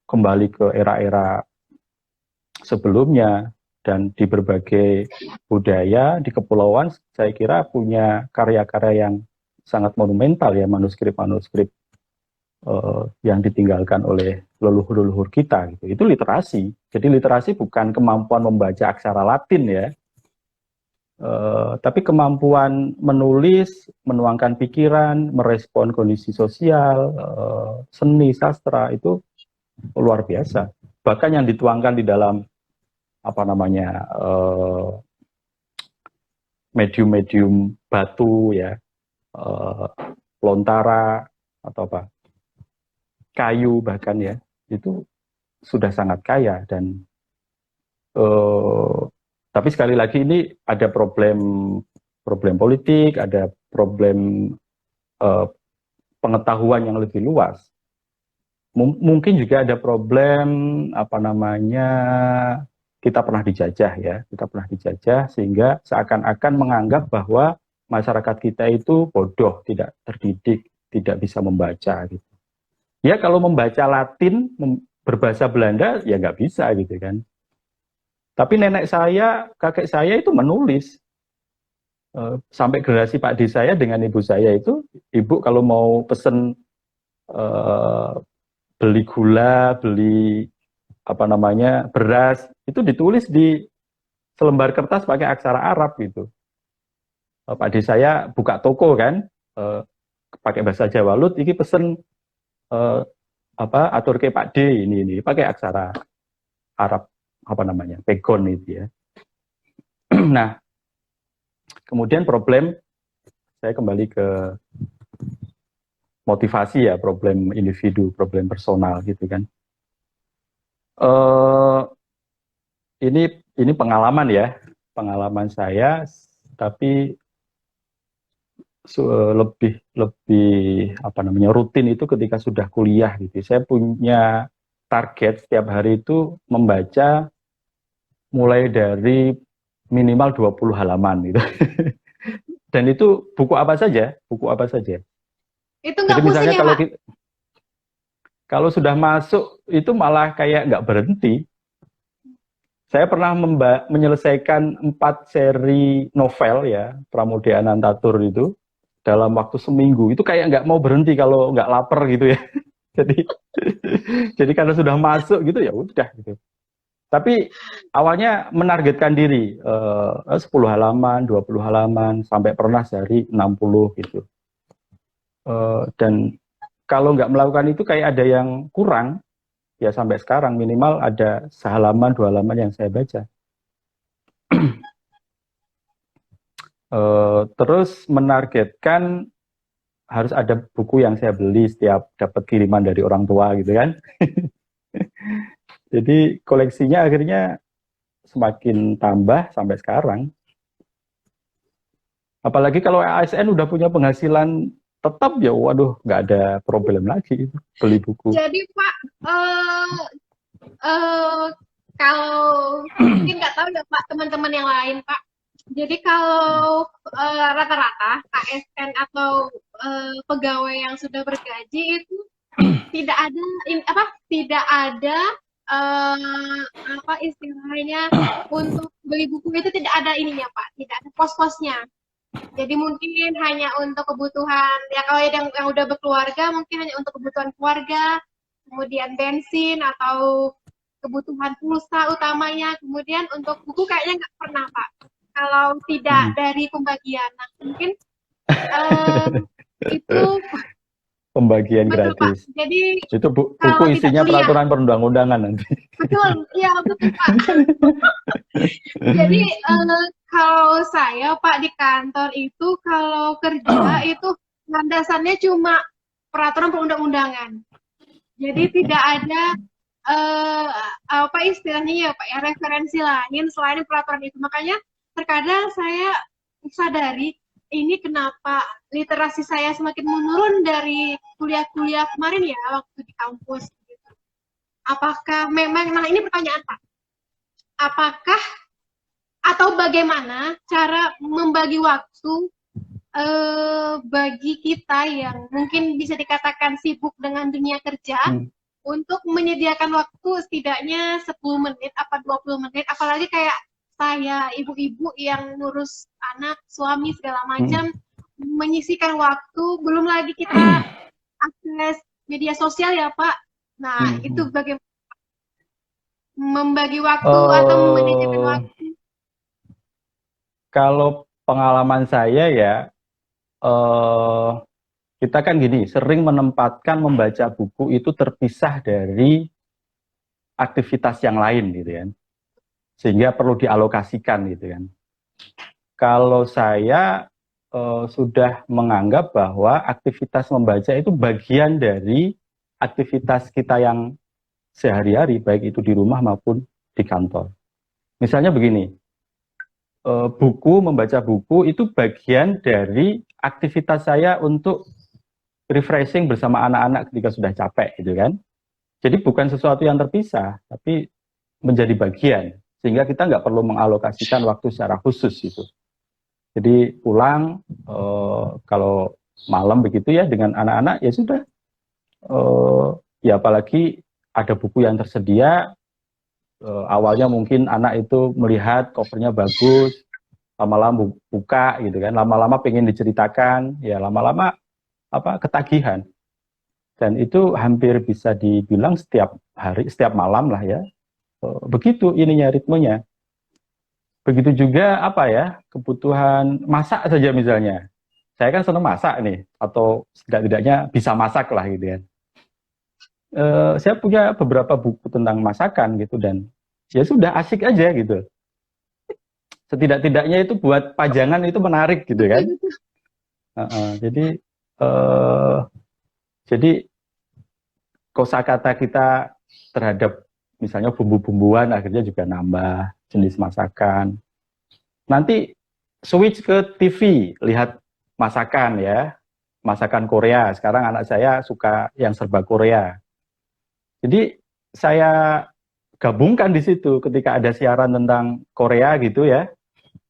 kembali ke era-era sebelumnya, dan di berbagai budaya di kepulauan saya kira punya karya-karya yang sangat monumental ya, manuskrip-manuskrip yang ditinggalkan oleh leluhur-leluhur kita gitu. Itu literasi. Jadi literasi bukan kemampuan membaca aksara Latin ya, tapi kemampuan menulis, menuangkan pikiran, merespon kondisi sosial, seni, sastra, itu luar biasa. Bahkan yang dituangkan di dalam medium-medium batu ya, lontara atau kayu bahkan ya, itu sudah sangat kaya. Dan tapi sekali lagi ini ada problem politik, ada problem pengetahuan yang lebih luas. Mungkin juga ada problem kita pernah dijajah ya, sehingga seakan-akan menganggap bahwa masyarakat kita itu bodoh, tidak terdidik, tidak bisa membaca gitu. Ya kalau membaca Latin, berbahasa Belanda ya nggak bisa gitu kan. Tapi nenek saya, kakek saya itu menulis. Sampai generasi Pak D saya dengan ibu saya itu, ibu kalau mau pesen beli gula, beli beras, itu ditulis di selembar kertas pakai aksara Arab gitu. Pak D saya buka toko kan, pakai bahasa Jawa, Lut ini pesen atur ke Pak D ini pakai aksara Arab pegon itu ya. Nah, kemudian saya kembali ke motivasi ya, problem individu, problem personal gitu kan. Ini pengalaman ya, pengalaman saya, tapi lebih rutin itu ketika sudah kuliah gitu. Saya punya target setiap hari itu membaca mulai dari minimal 20 halaman gitu. Dan itu buku apa saja. Itu nggak Jadi misalnya pusing ya, Pak? kalau sudah masuk itu malah kayak nggak berhenti. Saya pernah menyelesaikan 4 seri novel ya, Pramudia Anantatur itu dalam waktu seminggu. Itu kayak nggak mau berhenti kalau nggak lapar gitu ya. Jadi karena sudah masuk gitu ya udah gitu. Tapi awalnya menargetkan diri 10 halaman, 20 halaman, sampai pernah sehari 60 gitu. Dan kalau nggak melakukan itu kayak ada yang kurang, ya sampai sekarang minimal ada sehalaman, 2 halaman yang saya baca. Terus menargetkan harus ada buku yang saya beli setiap dapat kiriman dari orang tua gitu kan. Jadi koleksinya akhirnya semakin tambah sampai sekarang. Apalagi kalau ASN udah punya penghasilan tetap ya, waduh, nggak ada problem lagi itu beli buku. Jadi Pak, eh eh, kalau mungkin nggak tahu ya Pak teman-teman yang lain Pak. Jadi kalau rata-rata ASN atau pegawai yang sudah bergaji itu tidak ada tidak ada apa istilahnya untuk beli buku itu tidak ada ininya Pak, tidak ada pos-posnya. Jadi mungkin hanya untuk kebutuhan ya kalau yang udah berkeluarga mungkin hanya untuk kebutuhan keluarga, kemudian bensin atau kebutuhan pulsa utamanya, kemudian untuk buku kayaknya nggak pernah Pak. Kalau tidak dari pembagian, nah mungkin itu Pembagian betul Pak. gratis. Jadi Itu buku kalau isinya tidak kuliah, peraturan perundang-undangan nanti. betul, iya betul Pak. Jadi kalau saya Pak di kantor itu kalau kerja itu landasannya cuma peraturan perundang-undangan. Jadi tidak ada apa istilahnya ya Pak ya referensi lain selain peraturan itu. Makanya terkadang saya sadari ini kenapa literasi saya semakin menurun dari kuliah-kuliah kemarin ya waktu di kampus. Gitu. Apakah memang, nah ini pertanyaan Pak, apakah atau bagaimana cara membagi waktu bagi kita yang mungkin bisa dikatakan sibuk dengan dunia kerja untuk menyediakan waktu setidaknya 10 menit apa 20 menit apalagi kayak saya ibu-ibu yang ngurus anak, suami segala macam menyisihkan waktu belum lagi kita akses media sosial ya Pak. Nah, itu bagaimana membagi waktu atau memanajemen waktu? Kalau pengalaman saya ya, kita kan gini, sering menempatkan membaca buku itu terpisah dari aktivitas yang lain gitu kan. Sehingga perlu dialokasikan gitu kan. Kalau saya sudah menganggap bahwa aktivitas membaca itu bagian dari aktivitas kita yang sehari-hari, baik itu di rumah maupun di kantor. Misalnya begini, membaca buku itu bagian dari aktivitas saya untuk refreshing bersama anak-anak ketika sudah capek gitu kan. Jadi bukan sesuatu yang terpisah, tapi menjadi bagian. Sehingga kita nggak perlu mengalokasikan waktu secara khusus gitu. Jadi pulang, kalau malam begitu ya dengan anak-anak ya sudah. Ya apalagi ada buku yang tersedia, awalnya mungkin anak itu melihat covernya bagus, lama-lama buka gitu kan, lama-lama pengen diceritakan, ya lama-lama ketagihan. Dan itu hampir bisa dibilang setiap hari, setiap malam lah ya. Begitu ininya ritmenya. Begitu juga kebutuhan masak saja misalnya. Saya kan senang masak nih, atau setidak-tidaknya bisa masak lah gitu kan. Saya punya beberapa buku tentang masakan gitu dan ya sudah asik aja gitu. Setidak-tidaknya itu buat pajangan itu menarik gitu kan. Jadi kosakata kita terhadap misalnya bumbu-bumbuan akhirnya juga nambah, jenis masakan. Nanti switch ke TV, lihat masakan ya, masakan Korea. Sekarang anak saya suka yang serba Korea. Jadi saya gabungkan di situ ketika ada siaran tentang Korea gitu ya,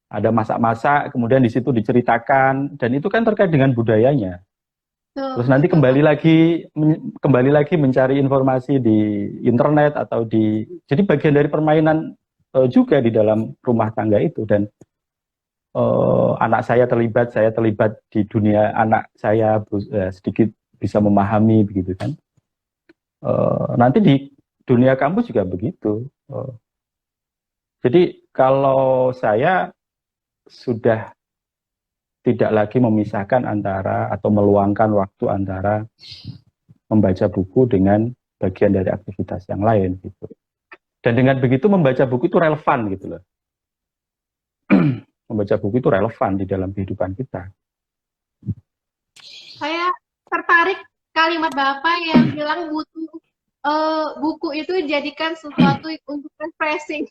ada masak-masak, kemudian di situ diceritakan, dan itu kan terkait dengan budayanya. Terus nanti kembali lagi mencari informasi di internet atau jadi bagian dari permainan juga di dalam rumah tangga itu. Dan anak saya terlibat di dunia anak saya, sedikit bisa memahami begitu kan. Nanti di dunia kampus juga begitu. Jadi kalau saya sudah tidak lagi memisahkan antara atau meluangkan waktu antara membaca buku dengan bagian dari aktivitas yang lain gitu. Dan dengan begitu membaca buku itu relevan gitu loh. membaca buku itu relevan di dalam kehidupan kita. Saya tertarik kalimat Bapak yang bilang buku itu dijadikan sesuatu untuk refreshing.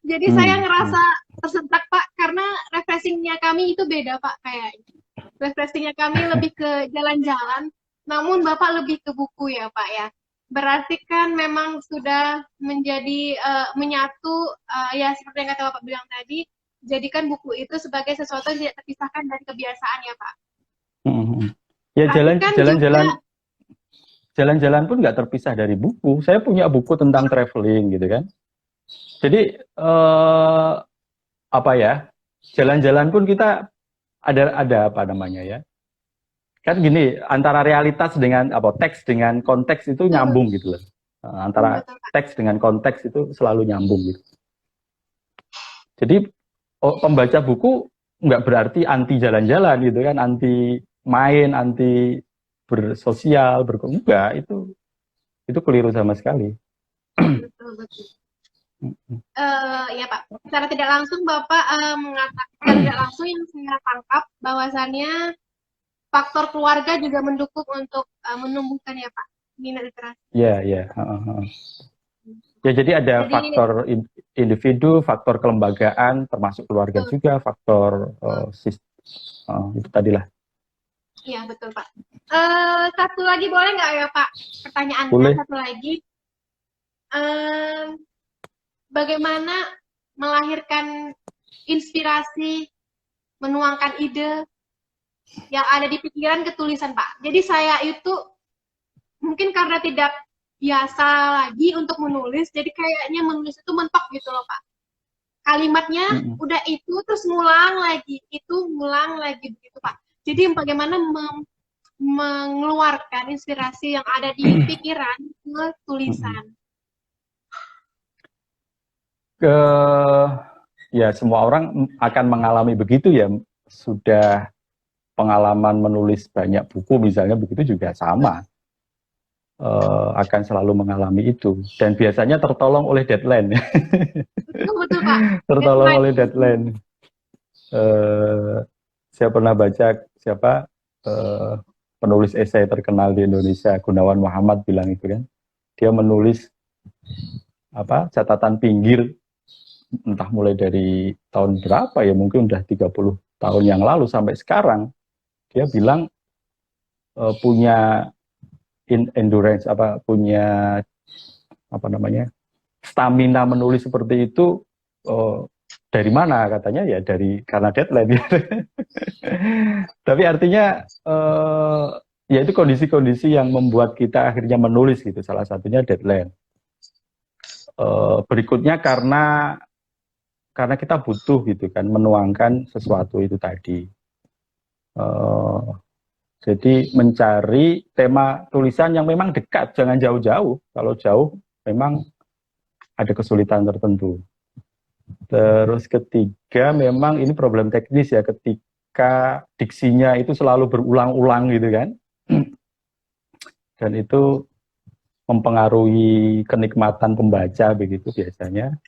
Jadi saya ngerasa tersentak Pak, karena refreshingnya kami itu beda Pak kayaknya. Refreshingnya kami lebih ke jalan-jalan, namun Bapak lebih ke buku ya Pak ya. Berarti kan memang sudah menjadi menyatu, ya seperti yang kata Bapak bilang tadi, jadikan buku itu sebagai sesuatu yang tidak terpisahkan dari kebiasaan ya Pak. Ya Berarti kan jalan-jalan pun nggak terpisah dari buku. Saya punya buku tentang traveling gitu kan. Jadi apa ya, jalan-jalan pun kita ada apa namanya ya. Kan gini, antara realitas dengan teks dengan konteks itu nyambung gitu loh. Antara teks dengan konteks itu selalu nyambung gitu. Jadi pembaca buku nggak berarti anti jalan-jalan gitu kan, anti main, anti bersosial, enggak, itu keliru sama sekali. Betul. Ya Pak, secara tidak langsung Bapak mengatakan tidak langsung yang saya tangkap bahwasannya faktor keluarga juga mendukung untuk menumbuhkan ya Pak minat literasi. Ya. Ya, jadi ada faktor individu, faktor kelembagaan, termasuk keluarga juga, faktor itu tadilah. Iya betul Pak. Satu lagi boleh nggak ya Pak? Pertanyaannya boleh. Satu lagi. Bagaimana melahirkan inspirasi, menuangkan ide yang ada di pikiran ke tulisan Pak. Jadi saya itu mungkin karena tidak biasa lagi untuk menulis, jadi kayaknya menulis itu mentok gitu loh Pak. Kalimatnya udah itu, terus ngulang lagi begitu Pak. Jadi bagaimana mengeluarkan inspirasi yang ada di pikiran ke tulisan. Ya semua orang akan mengalami begitu ya, sudah pengalaman menulis banyak buku misalnya begitu juga sama. Akan selalu mengalami itu, dan biasanya tertolong oleh deadline. Betul Pak. Tertolong oleh deadline. Saya pernah baca penulis esai terkenal di Indonesia, Gunawan Muhammad bilang itu kan, dia menulis catatan pinggir entah mulai dari tahun berapa ya, mungkin udah 30 tahun yang lalu sampai sekarang. Dia bilang punya endurance, punya stamina menulis seperti itu dari mana, katanya ya karena deadline. Tapi artinya ya itu kondisi-kondisi yang membuat kita akhirnya menulis gitu, salah satunya deadline. Berikutnya karena kita butuh gitu kan menuangkan sesuatu itu tadi. Jadi mencari tema tulisan yang memang dekat, jangan jauh-jauh. Kalau jauh memang ada kesulitan tertentu. Terus ketiga, memang ini problem teknis ya, ketika diksinya itu selalu berulang-ulang gitu kan. Dan itu mempengaruhi kenikmatan pembaca begitu biasanya.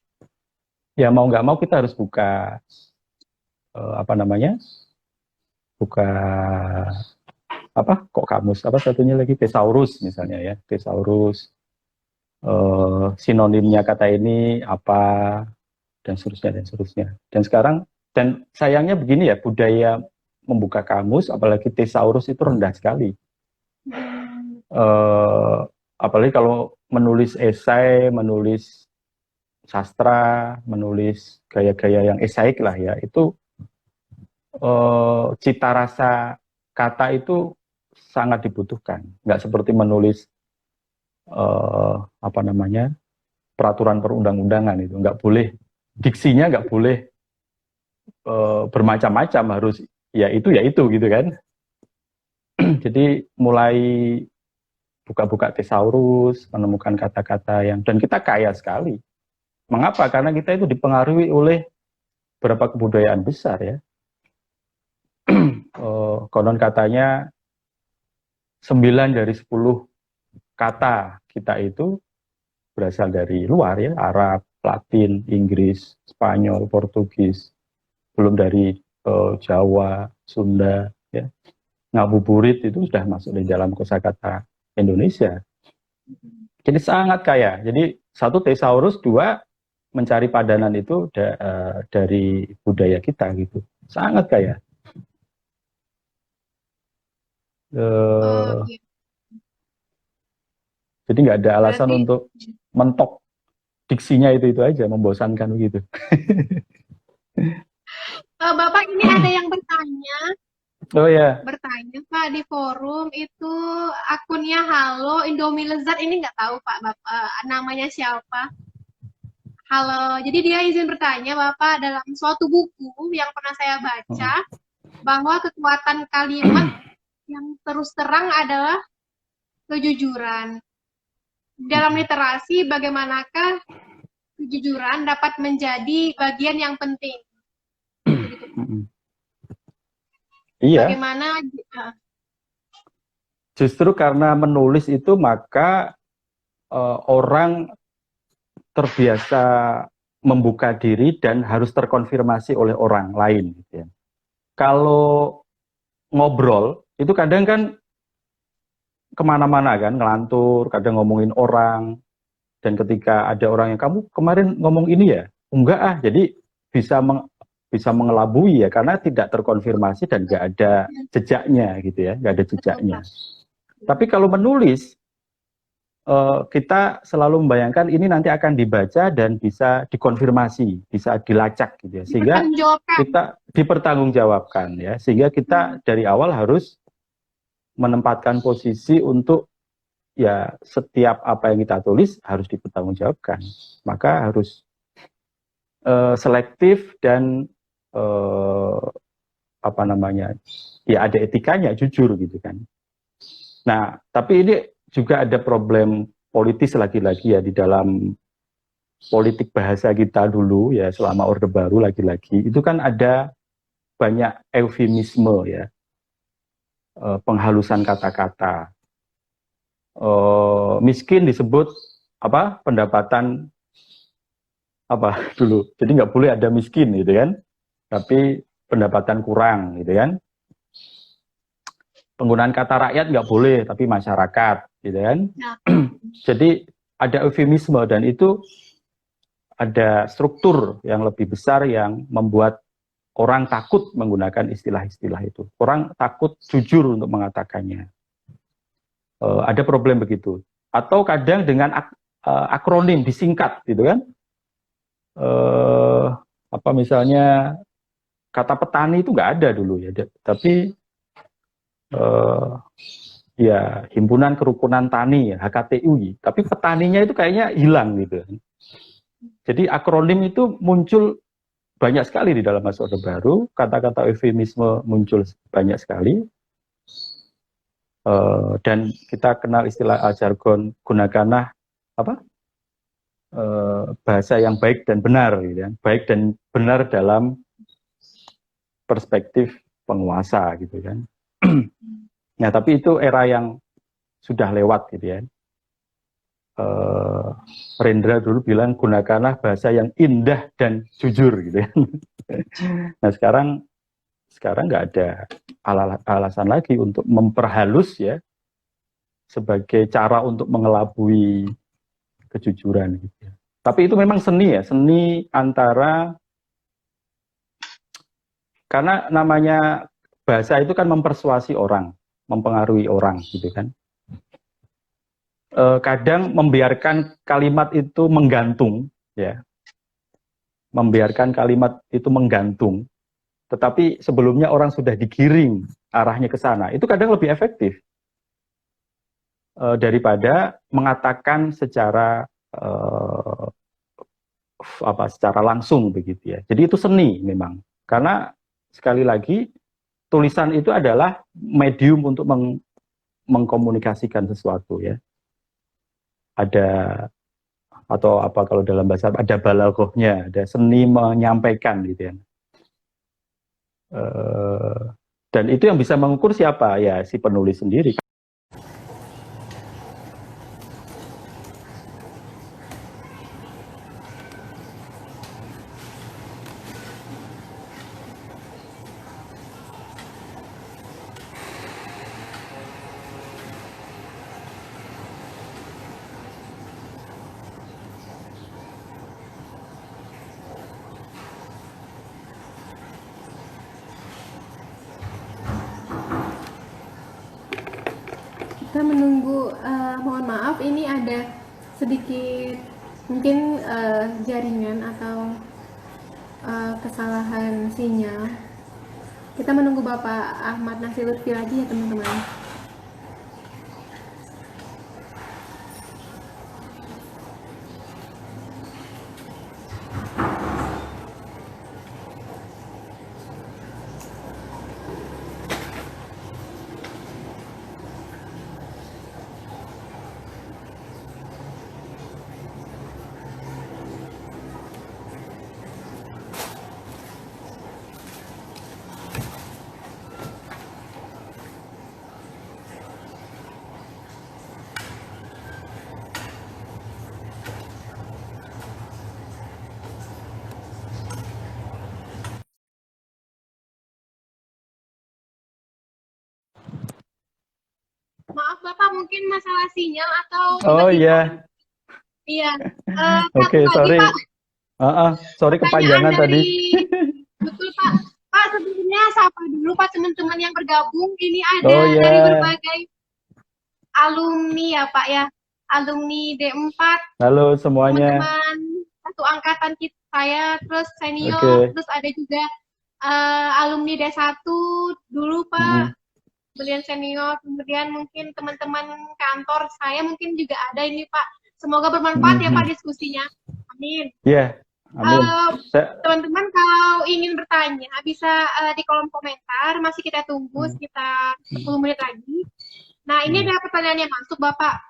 Ya mau nggak mau kita harus buka buka kamus, satunya lagi, thesaurus misalnya ya, thesaurus, sinonimnya kata ini apa, dan seterusnya. Dan sayangnya begini ya, budaya membuka kamus apalagi thesaurus itu rendah sekali. Apalagi kalau menulis esai, menulis sastra, menulis gaya-gaya yang esaik lah ya, itu cita rasa kata itu sangat dibutuhkan. Nggak seperti menulis peraturan perundang-undangan, itu nggak boleh, diksinya nggak boleh bermacam-macam, harus ya itu gitu kan. Jadi mulai buka-buka thesaurus, menemukan kata-kata dan kita kaya sekali. Mengapa? Karena kita itu dipengaruhi oleh beberapa kebudayaan besar ya. Konon katanya 9 dari 10 kata kita itu berasal dari luar ya, Arab, Latin, Inggris, Spanyol, Portugis. belum dari Jawa, Sunda, ya. Ngabuburit itu sudah masuk di dalam kosakata Indonesia. Jadi sangat kaya. Jadi satu thesaurus, dua mencari padanan itu dari budaya kita gitu. Sangat kaya. Oh, Eh, gitu. jadi nggak ada alasan Berarti untuk mentok diksinya itu aja, membosankan begitu. Bapak ini ada yang Oh ya, bertanya Pak di forum itu akunnya Halo Indomie Lezat ini nggak tahu Pak Bapak namanya siapa. Halo, jadi dia izin bertanya Bapak dalam suatu buku yang pernah saya baca bahwa kekuatan kalimat yang terus terang adalah kejujuran. Dalam literasi bagaimanakah kejujuran dapat menjadi bagian yang penting? Begitu. iya. Bagaimana Justru karena menulis itu maka orang terbiasa membuka diri dan harus terkonfirmasi oleh orang lain. Gitu ya. Kalau ngobrol itu kadang kan kemana-mana kan, ngelantur, kadang ngomongin orang, dan ketika ada orang yang kamu kemarin ngomong ini ya, enggak ah, jadi bisa mengelabui ya karena tidak terkonfirmasi dan nggak ada jejaknya gitu ya, nggak ada jejaknya. Tapi kalau menulis kita selalu membayangkan ini nanti akan dibaca dan bisa dikonfirmasi, bisa dilacak gitu ya, sehingga kita dipertanggungjawabkan ya, sehingga kita dari awal harus menempatkan posisi untuk ya setiap apa yang kita tulis harus dipertanggungjawabkan, maka harus selektif dan apa namanya ya ada etikanya, jujur gitu kan. Nah tapi ini juga ada problem politis lagi-lagi ya di dalam politik bahasa kita dulu ya selama Orde Baru lagi-lagi itu kan ada banyak eufemisme ya, penghalusan kata-kata. Miskin disebut apa pendapatan apa dulu, jadi nggak boleh ada miskin gitu kan, tapi pendapatan kurang gitu kan. Penggunaan kata rakyat nggak boleh, tapi masyarakat gitu kan. Ya. Jadi ada eufemisme dan itu ada struktur yang lebih besar yang membuat orang takut menggunakan istilah-istilah itu. Orang takut jujur untuk mengatakannya. Ada problem begitu. Atau kadang dengan akronim disingkat gitu kan. Apa misalnya kata petani itu nggak ada dulu ya, tapi ya himpunan kerukunan tani ya, HKTUI, tapi petaninya itu kayaknya hilang gitu. Jadi akronim itu muncul banyak sekali di dalam masa Orde Baru, kata-kata eufemisme muncul banyak sekali. Dan kita kenal istilah jargon, gunakanlah apa bahasa yang baik dan benar, gitu kan? Baik dan benar dalam perspektif penguasa, gitu kan. Nah, tapi itu era yang sudah lewat, gitu ya. Rendra dulu bilang gunakanlah bahasa yang indah dan jujur, gitu ya. Nah, sekarang nggak ada alasan lagi untuk memperhalus ya sebagai cara untuk mengelabui kejujuran gitu ya. Tapi itu memang seni ya, seni antara, karena namanya bahasa itu kan mempersuasi orang, mempengaruhi orang gitu kan. Kadang membiarkan kalimat itu menggantung ya, membiarkan kalimat itu menggantung, tetapi sebelumnya orang sudah digiring arahnya ke sana, itu kadang lebih efektif daripada mengatakan secara secara langsung begitu ya. Jadi itu seni memang, karena sekali lagi tulisan itu adalah medium untuk mengkomunikasikan sesuatu ya. Ada atau apa kalau dalam bahasa ada balaghahnya, ada seni menyampaikan gitu ya. Dan itu yang bisa mengukur siapa ya, si penulis sendiri. Kita menunggu, mohon maaf ini ada sedikit mungkin jaringan atau kesalahan sinyal. Kita menunggu Bapak Ahmad Nasir Lutfi lagi ya teman-teman. Maaf Bapak, mungkin masalah sinyal atau Oh tiba-tiba. iya, Iya. oke, Satu lagi sorry. Pak, Sorry pertanyaan kepanjangan tadi. dari, betul Pak. Pak, sebelumnya sapa dulu Pak teman-teman yang bergabung. Ini ada Oh dari ya, berbagai alumni ya Pak ya. Alumni D4, halo semuanya. teman-teman satu angkatan kita, saya, terus senior, Oke. terus ada juga alumni D1 dulu Pak, Mm-mm. kemudian senior, kemudian mungkin teman-teman kantor saya mungkin juga ada ini Pak. Semoga bermanfaat ya Pak Mhm. diskusinya. Amin. Ya, amin. Eh, Saya, Teman-teman kalau ingin bertanya bisa di kolom komentar, masih kita tunggu mm, sekitar mm, 10 menit lagi. Nah, ini mm, ada pertanyaan yang masuk Bapak.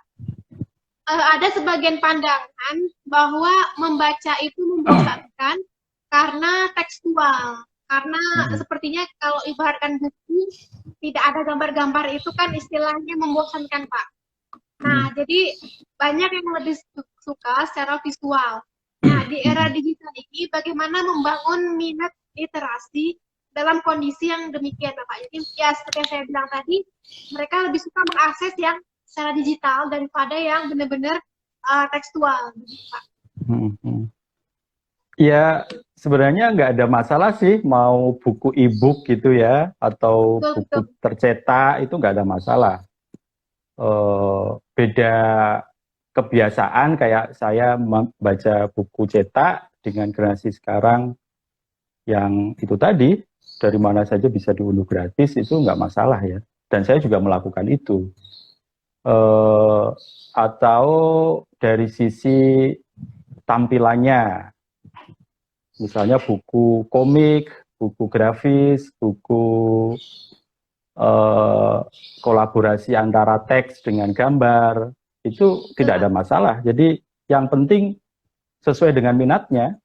Ada sebagian pandangan bahwa membaca itu membosankan karena tekstual. Karena mm, sepertinya kalau ibaratkan buku tidak ada gambar-gambar itu kan istilahnya membosankan, Pak. Nah, mm, jadi banyak yang lebih suka secara visual. Nah, di era mm, digital ini bagaimana membangun minat literasi dalam kondisi yang demikian, Bapak. Jadi ya seperti yang saya bilang tadi, mereka lebih suka mengakses yang secara digital daripada yang benar-benar tekstual, Pak. mm, mm. Ya, sebenarnya nggak ada masalah sih mau buku e-book gitu ya, atau Betul, betul. buku tercetak itu nggak ada masalah. Beda kebiasaan kayak saya membaca buku cetak dengan generasi sekarang yang itu tadi, dari mana saja bisa diunduh gratis, itu nggak masalah ya. Dan saya juga melakukan itu. eh, atau dari sisi tampilannya, misalnya buku komik, buku grafis, buku eh, kolaborasi antara teks dengan gambar, itu Betul, tidak Pak. ada masalah. Jadi yang penting sesuai dengan minatnya.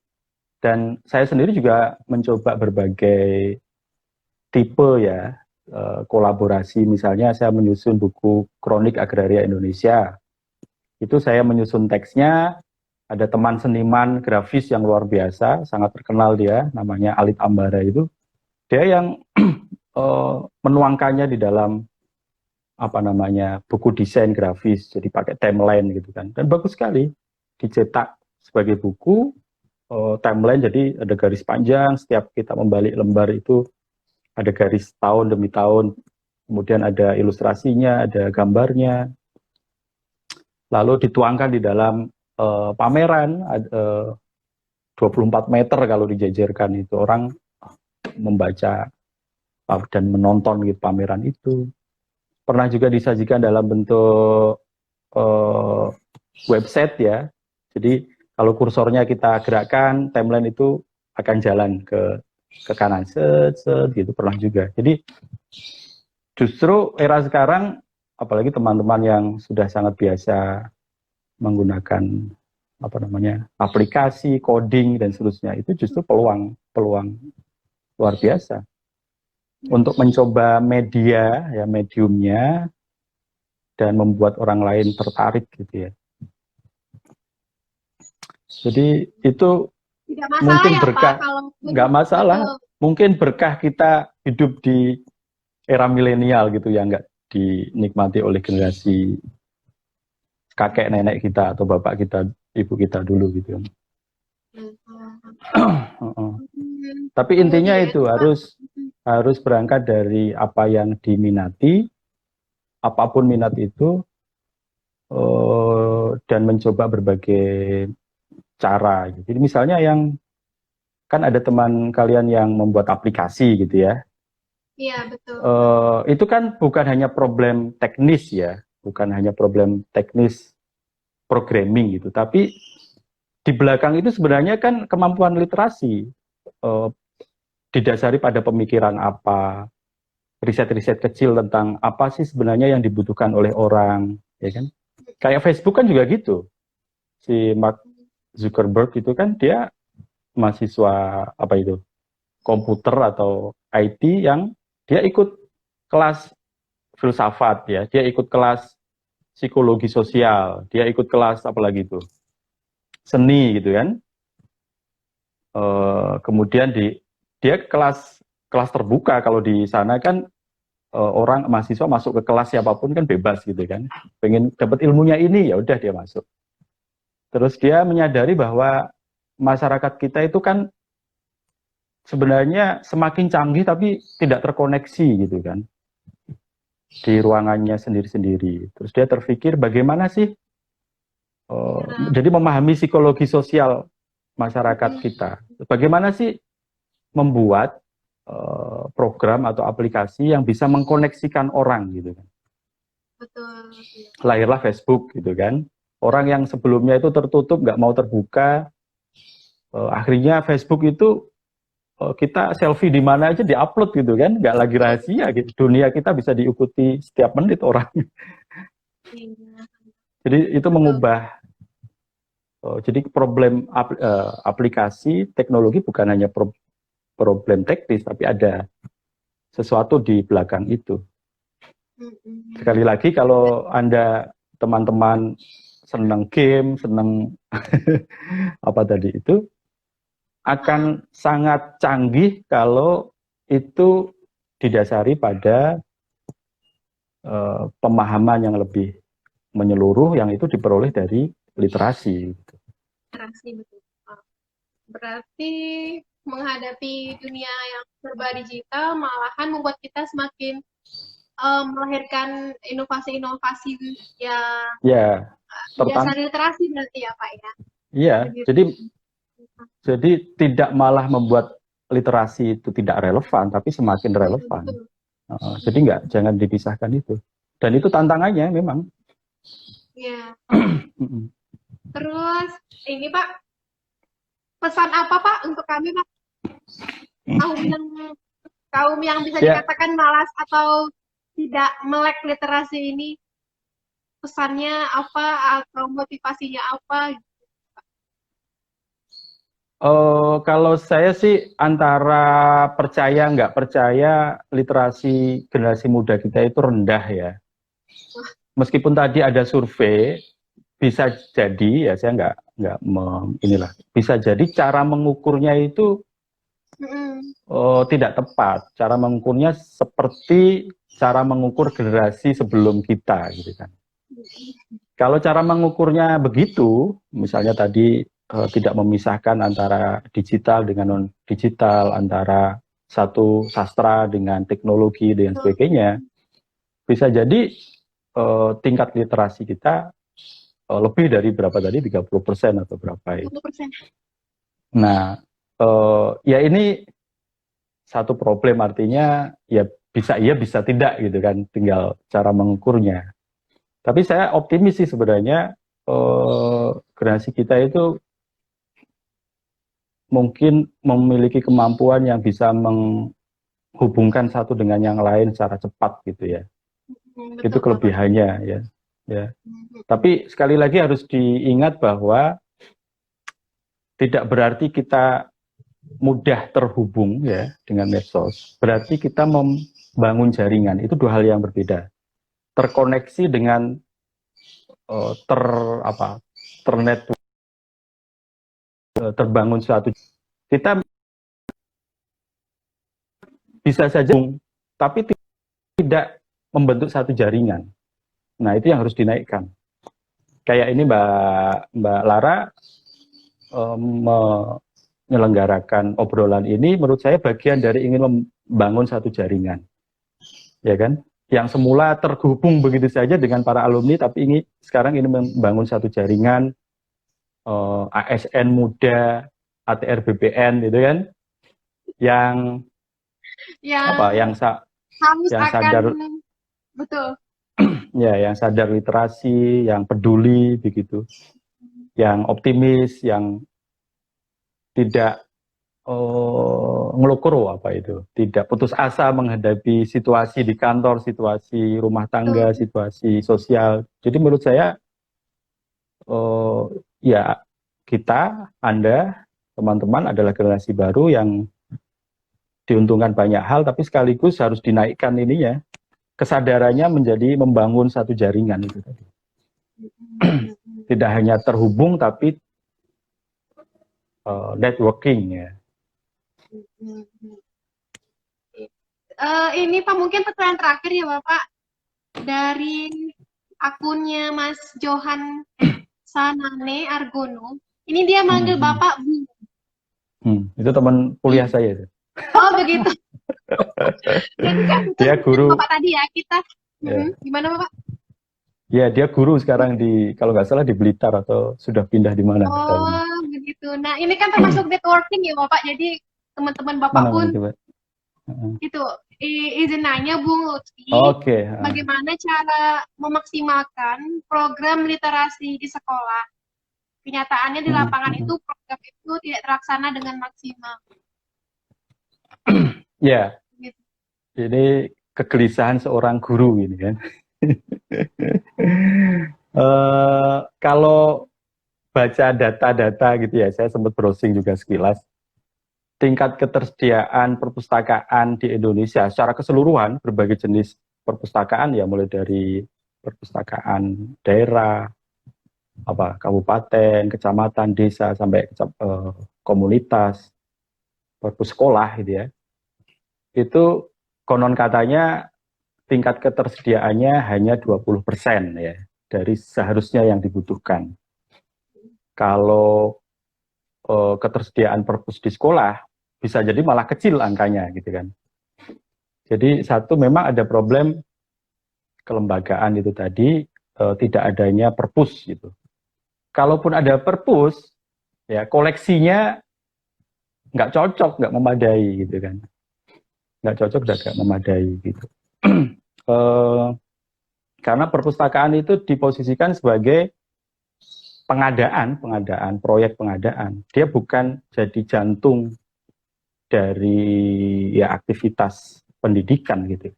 Dan saya sendiri juga mencoba berbagai tipe ya, kolaborasi. Misalnya saya menyusun buku Kronik Agraria Indonesia. Itu saya menyusun teksnya, ada teman seniman grafis yang luar biasa, sangat terkenal dia, namanya Alit Ambara itu. Dia yang menuangkannya di dalam apa namanya buku desain grafis, jadi pakai timeline gitu kan. Dan bagus sekali dicetak sebagai buku, timeline, jadi ada garis panjang, setiap kita membalik lembar itu ada garis tahun demi tahun, kemudian ada ilustrasinya, ada gambarnya, lalu dituangkan di dalam pameran, 24 meter kalau dijajarkan itu, orang membaca dan menonton gitu pameran itu. Pernah juga disajikan dalam bentuk eh, website ya, jadi kalau kursornya kita gerakkan, timeline itu akan jalan ke kanan, set, set, gitu, pernah juga. Jadi justru era sekarang, apalagi teman-teman yang sudah sangat biasa menggunakan apa namanya aplikasi, coding dan seterusnya, itu justru peluang luar biasa untuk mencoba media ya, mediumnya, dan membuat orang lain tertarik gitu ya. Jadi itu Tidak masalah mungkin ya, Pak, berkah, kalau nggak masalah, betul. mungkin berkah kita hidup di era milenial gitu ya, nggak dinikmati oleh generasi kakek nenek kita atau bapak kita, ibu kita dulu gitu. Tapi intinya Kemudian, itu Pak, harus harus berangkat dari apa yang diminati, apapun minat itu dan mencoba berbagai cara. Jadi misalnya yang kan ada teman kalian yang membuat aplikasi gitu ya. Iya, betul. Itu kan bukan hanya problem teknis ya, bukan hanya problem teknis programming gitu, tapi di belakang itu sebenarnya kan kemampuan literasi didasari pada pemikiran apa, riset-riset kecil tentang apa sih sebenarnya yang dibutuhkan oleh orang, ya kan? Kayak Facebook kan juga gitu. Si Mark Zuckerberg itu kan dia mahasiswa apa itu? Komputer atau IT yang dia ikut kelas filsafat ya, dia ikut kelas psikologi sosial, dia ikut kelas apa lagi itu? Seni gitu kan. Kemudian dia kelas terbuka, kalau di sana kan orang mahasiswa masuk ke kelas siapapun kan bebas gitu kan, pengen dapat ilmunya ini ya udah dia masuk. Terus dia menyadari bahwa masyarakat kita itu kan sebenarnya semakin canggih tapi tidak terkoneksi gitu kan di ruangannya sendiri-sendiri. Terus dia terpikir bagaimana sih jadi memahami psikologi sosial masyarakat kita, bagaimana sih membuat program atau aplikasi yang bisa mengkoneksikan orang gitu kan. Betul. Lahirlah Facebook gitu kan. Orang yang sebelumnya itu tertutup, nggak mau terbuka, akhirnya Facebook itu kita selfie di mana aja diupload gitu kan, nggak lagi rahasia gitu. Dunia kita bisa diikuti setiap menit orang. Jadi itu mengubah. Jadi problem aplikasi teknologi bukan hanya problem teknis, tapi ada sesuatu di belakang itu. Sekali lagi, kalau Anda teman-teman senang game, senang apa tadi itu, akan sangat canggih kalau itu didasari pada pemahaman yang lebih menyeluruh, yang itu diperoleh dari literasi. Literasi, betul. Berarti menghadapi dunia yang serba digital malahan membuat kita semakin melahirkan inovasi-inovasi yang dasar literasi berarti ya Pak ya? Iya, jadi tidak malah membuat literasi itu tidak relevan, tapi semakin relevan. Jadi jangan dipisahkan itu. Dan itu tantangannya memang. Iya. Terus ini Pak, pesan apa Pak untuk kami Pak? Kaum yang bisa dikatakan malas atau tidak melek literasi ini, pesannya apa atau motivasinya apa? Kalau saya sih antara percaya nggak percaya literasi generasi muda kita itu rendah ya. Meskipun tadi ada survei, bisa jadi ya, saya nggak inilah, bisa jadi cara mengukurnya itu tidak tepat. Cara mengukurnya seperti cara mengukur generasi sebelum kita gitu kan. Kalau cara mengukurnya begitu, misalnya tadi tidak memisahkan antara digital dengan non digital, antara satu sastra dengan teknologi dan sebagainya, bisa jadi tingkat literasi kita lebih dari berapa tadi, 30% atau berapa ya. 30%. Nah, ya ini satu problem, artinya ya bisa iya bisa tidak gitu kan, tinggal cara mengukurnya. Tapi saya optimis sih sebenarnya, generasi kita itu mungkin memiliki kemampuan yang bisa menghubungkan satu dengan yang lain secara cepat gitu ya. Betul, itu kelebihannya ya. Tapi sekali lagi harus diingat bahwa tidak berarti kita mudah terhubung ya dengan medsos. Berarti kita membangun jaringan, itu dua hal yang berbeda. Terkoneksi dengan terbangun suatu, kita bisa saja tapi tidak membentuk satu jaringan. Nah, itu yang harus dinaikkan. Kayak ini Mbak Lara menyelenggarakan obrolan ini, menurut saya bagian dari ingin membangun satu jaringan, ya kan? yang semula terhubung begitu saja dengan para alumni, tapi sekarang ini membangun satu jaringan ASN muda, ATR BPN gitu kan, yang apa, yang haus yang akan sadar, betul. ya, yang sadar literasi, yang peduli begitu, yang optimis, yang tidak ngelokro apa itu, tidak putus asa menghadapi situasi di kantor, situasi rumah tangga, Betul. situasi sosial. Jadi menurut saya ya kita, Anda, teman-teman adalah generasi baru yang diuntungkan banyak hal, tapi sekaligus harus dinaikkan ininya, kesadarannya menjadi membangun satu jaringan itu tadi. Tidak hanya terhubung tapi networking ya. Ini Pak, mungkin pertanyaan terakhir ya Bapak, dari akunnya Mas Johan Sanane Argono. Ini dia manggil Bapak Bu. Itu teman kuliah saya itu. Oh begitu. Jadi kan Dia guru. Bapak tadi ya kita. Ya. Gimana Bapak? Ya, dia guru sekarang kalau nggak salah di Blitar atau sudah pindah di mana. Oh begitu. Nah ini kan termasuk networking ya Bapak. Jadi teman-teman Bapak pun itu izin nanya Bung Lutfi. Oke. Bagaimana cara memaksimalkan program literasi di sekolah? Kenyataannya di lapangan itu program itu tidak terlaksana dengan maksimal. Ya, gitu. Ini kegelisahan seorang guru ini kan. Kalau baca data-data gitu ya, saya sempat browsing juga sekilas. Tingkat ketersediaan perpustakaan di Indonesia secara keseluruhan, berbagai jenis perpustakaan ya, mulai dari perpustakaan daerah, kabupaten, kecamatan, desa, sampai komunitas, perpus sekolah gitu ya. Itu konon katanya tingkat ketersediaannya hanya 20% ya dari seharusnya yang dibutuhkan. Kalau ketersediaan perpus di sekolah bisa jadi malah kecil angkanya gitu kan. Jadi satu, memang ada problem kelembagaan itu tadi, tidak adanya perpus gitu. Kalaupun ada perpus, ya koleksinya nggak cocok, nggak memadai gitu kan. Nggak cocok dan nggak memadai gitu. Karena perpustakaan itu diposisikan sebagai pengadaan, proyek pengadaan. Dia bukan jadi jantung dari ya aktivitas pendidikan gitu.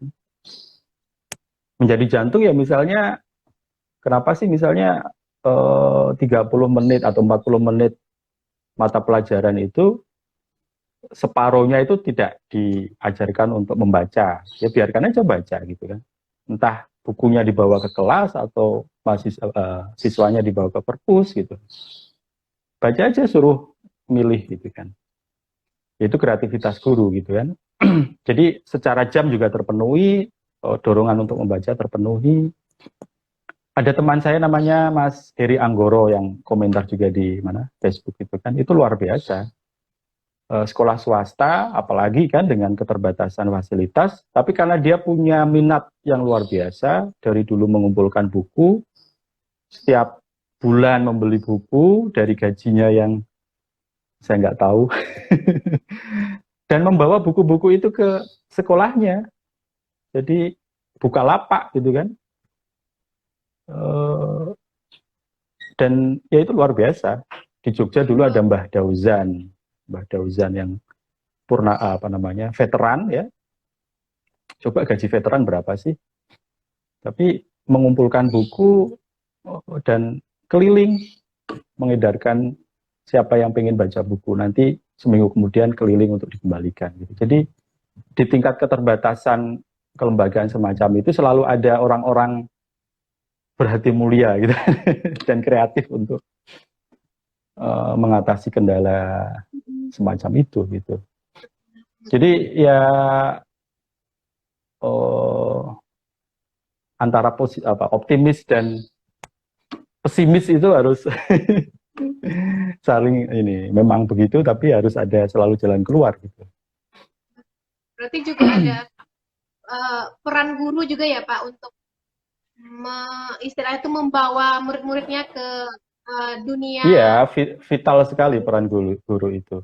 Menjadi jantung ya misalnya, kenapa sih misalnya 30 menit atau 40 menit mata pelajaran itu separuhnya itu tidak diajarkan untuk membaca, ya biarkan aja baca gitu kan. Entah bukunya dibawa ke kelas atau siswanya dibawa ke perpus gitu. Baca aja, suruh milih gitu kan. Itu kreativitas guru gitu kan. Jadi secara jam juga terpenuhi, dorongan untuk membaca terpenuhi. Ada teman saya namanya Mas Heri Anggoro yang komentar juga di Facebook itu kan, itu luar biasa. Sekolah swasta, apalagi kan dengan keterbatasan fasilitas, tapi karena dia punya minat yang luar biasa, dari dulu mengumpulkan buku, setiap bulan membeli buku dari gajinya yang saya nggak tahu, dan membawa buku-buku itu ke sekolahnya, jadi buka lapak gitu kan, dan ya itu luar biasa. Di Jogja dulu ada Mbah Dauzan yang veteran ya. Coba gaji veteran berapa sih? Tapi mengumpulkan buku dan keliling mengedarkan, siapa yang pengen baca buku, nanti seminggu kemudian keliling untuk dikembalikan gitu. Jadi di tingkat keterbatasan kelembagaan semacam itu selalu ada orang-orang berhati mulia gitu dan kreatif untuk mengatasi kendala semacam itu gitu. Jadi ya antara optimis dan pesimis itu harus saling ini, memang begitu, tapi harus ada selalu jalan keluar gitu. Berarti juga ada peran guru juga ya Pak untuk istilahnya itu membawa murid-muridnya ke dunia. Iya, vital sekali peran guru itu.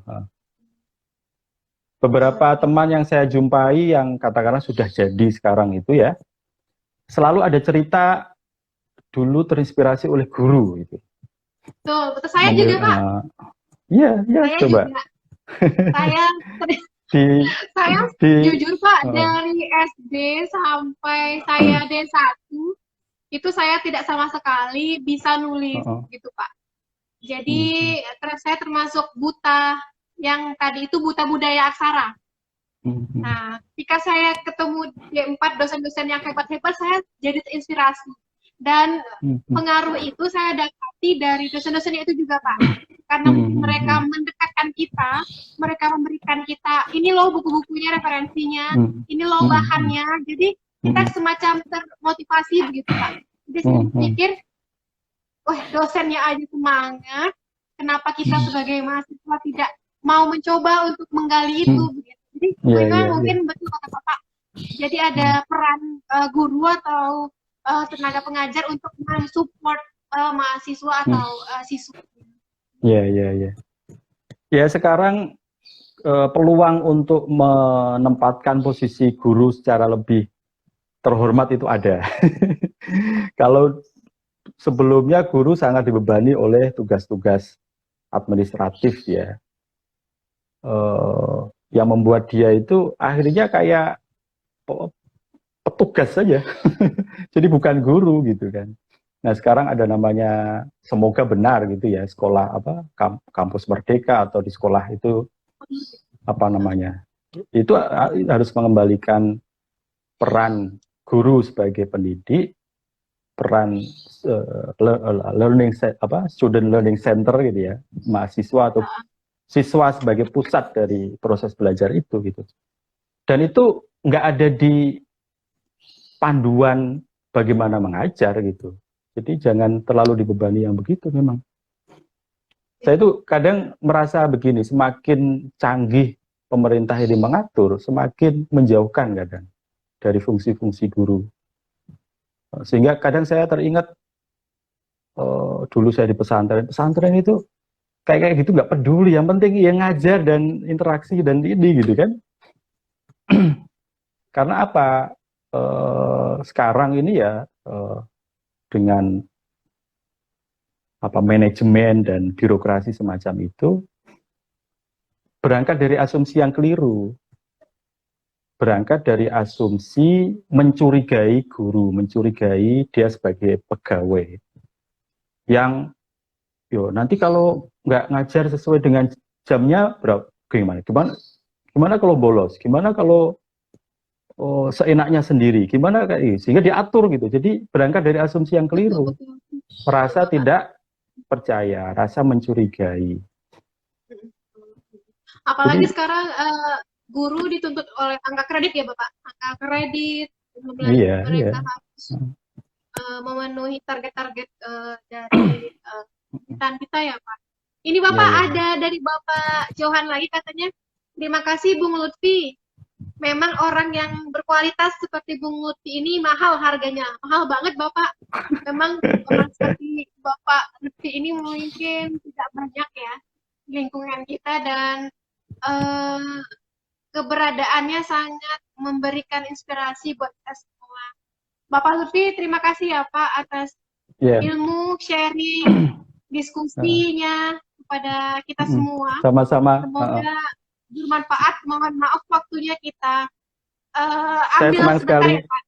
Beberapa Oke. teman yang saya jumpai yang katakanlah sudah jadi sekarang itu ya, selalu ada cerita dulu terinspirasi oleh guru gitu. Betul, betul. Saya juga Pak. Iya, iya, Saya coba juga. Saya di saya di jujur Pak, uh, dari SD sampai saya D1 itu saya tidak sama sekali bisa nulis uh, gitu Pak. uh, Jadi saya termasuk buta yang tadi itu buta budaya aksara. Nah, ketika saya ketemu D4 dosen-dosen yang hebat-hebat, saya jadi terinspirasi. Dan pengaruh itu saya dapati dari dosen-dosennya itu juga, Pak. Karena mungkin mereka mendekatkan kita, mereka memberikan kita, ini loh buku-bukunya, referensinya, ini loh bahannya. Jadi kita semacam termotivasi begitu, Pak. Jadi saya pikir, wah dosennya aja semangat, kenapa kita sebagai mahasiswa tidak mau mencoba untuk menggali itu, begitu. Jadi memang mungkin betul kata Bapak. Jadi ada peran guru atau tenaga pengajar untuk mensupport mahasiswa atau siswa. Ya, ya, ya. Ya sekarang peluang untuk menempatkan posisi guru secara lebih terhormat itu ada. Kalau sebelumnya guru sangat dibebani oleh tugas-tugas administratif ya, yang membuat dia itu akhirnya kayak petugas saja. Jadi bukan guru gitu kan. Nah sekarang ada namanya, semoga benar gitu ya, sekolah apa kampus Merdeka atau di sekolah itu apa namanya, itu harus mengembalikan peran guru sebagai pendidik, peran student learning center gitu ya, mahasiswa atau siswa sebagai pusat dari proses belajar itu gitu. Dan itu nggak ada di panduan bagaimana mengajar gitu. Jadi jangan terlalu dibebani yang begitu memang. Saya itu kadang merasa begini, semakin canggih pemerintah ini mengatur, semakin menjauhkan kadang dari fungsi-fungsi guru. Sehingga kadang saya teringat dulu saya di pesantren itu kayak gitu nggak peduli, yang penting yang ngajar dan interaksi dan ini gitu kan. Karena apa? Sekarang ini ya dengan manajemen dan birokrasi semacam itu berangkat dari asumsi yang keliru, berangkat dari asumsi mencurigai guru, mencurigai dia sebagai pegawai yang nanti kalau nggak ngajar sesuai dengan jamnya berapa, gimana kalau bolos, gimana kalau seenaknya sendiri, gimana kayak sehingga diatur gitu. Jadi berangkat dari asumsi yang keliru, merasa tidak percaya, rasa mencurigai. Apalagi sekarang guru dituntut oleh angka kredit ya Bapak, angka kredit, mereka harus memenuhi target-target dari kita ya Pak. Ini Bapak ada dari Bapak Johan lagi katanya, terima kasih Bung Lutfi. Memang orang yang berkualitas seperti Bung Lutfi ini mahal harganya, mahal banget Bapak. Memang orang seperti Bapak Lutfi ini mungkin tidak banyak ya lingkungan kita, dan keberadaannya sangat memberikan inspirasi buat kita semua. Bapak Lutfi, terima kasih ya Pak atas ilmu, sharing, diskusinya kepada kita semua. Sama-sama. Semoga bermanfaat. Mohon maaf waktunya kita saya ambil senang sebentar sekali. ya Pak.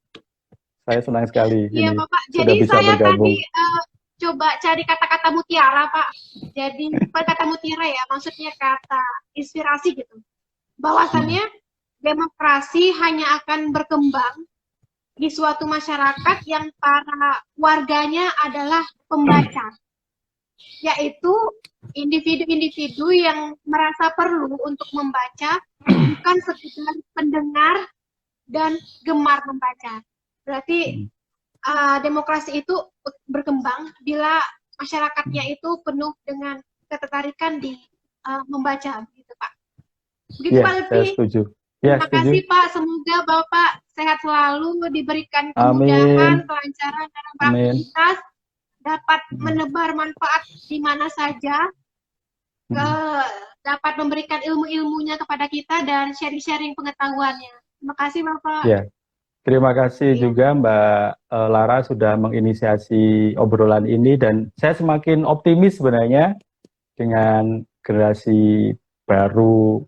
Saya senang sekali. Iya Bapak. Jadi saya bergabung. Tadi coba cari kata-kata mutiara Pak. Jadi bukan kata mutiara ya, maksudnya kata inspirasi gitu. Bahwasannya demokrasi hanya akan berkembang di suatu masyarakat yang para warganya adalah pembaca, yaitu individu-individu yang merasa perlu untuk membaca, bukan sekedar pendengar dan gemar membaca. Berarti demokrasi itu berkembang bila masyarakatnya itu penuh dengan ketertarikan di membaca, begitu Pak. Begitu Pak Lutfi. Saya setuju. Terima kasih Pak, semoga Bapak sehat selalu, diberikan Amin. kemudahan, kelancaran dalam Amin. beraktivitas, dapat menebar manfaat di mana saja, dapat memberikan ilmu-ilmunya kepada kita dan sharing-sharing pengetahuannya. Terima kasih Bapak. Ya, terima kasih Ya. juga Mbak Lara sudah menginisiasi obrolan ini dan saya semakin optimis sebenarnya dengan generasi baru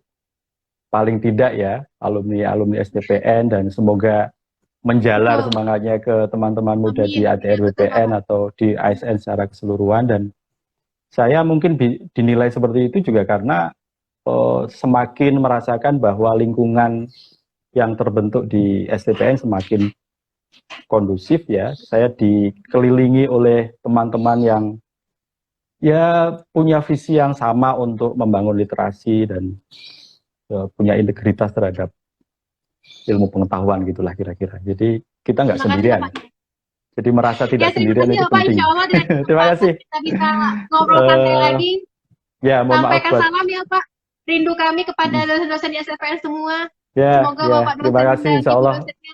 paling tidak ya alumni SDPN dan semoga menjalar Betul. semangatnya ke teman-teman muda Amin. di Ya, ATR betul BPN Bapak. atau di ASN secara keseluruhan dan saya mungkin dinilai seperti itu juga karena semakin merasakan bahwa lingkungan yang terbentuk di SDPN semakin kondusif ya. Saya dikelilingi oleh teman-teman yang ya punya visi yang sama untuk membangun literasi dan punya integritas terhadap ilmu pengetahuan gitulah kira-kira. Jadi kita nggak Terima kasih sendirian. Bapak. Jadi merasa Ya, tidak terima sendirian kasih itu Bapak. penting. Insya Allah dengan Terima kesempatan kasih. kita bisa ngobrol santai lagi. Ya, mohon maaf Sampaikan buat. salam ya Pak. Rindu kami kepada dosen-dosen di SFPN semua. Ya, Semoga ya. Bapak Terima dosen kasih, dan insya Ibu Allah. dosennya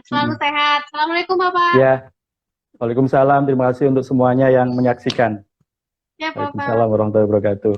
selalu sehat. Assalamualaikum Bapak. Ya, Waalaikumsalam. Terima kasih untuk semuanya yang menyaksikan. Ya Bapak. Waalaikumsalam warahmatullahi wabarakatuh.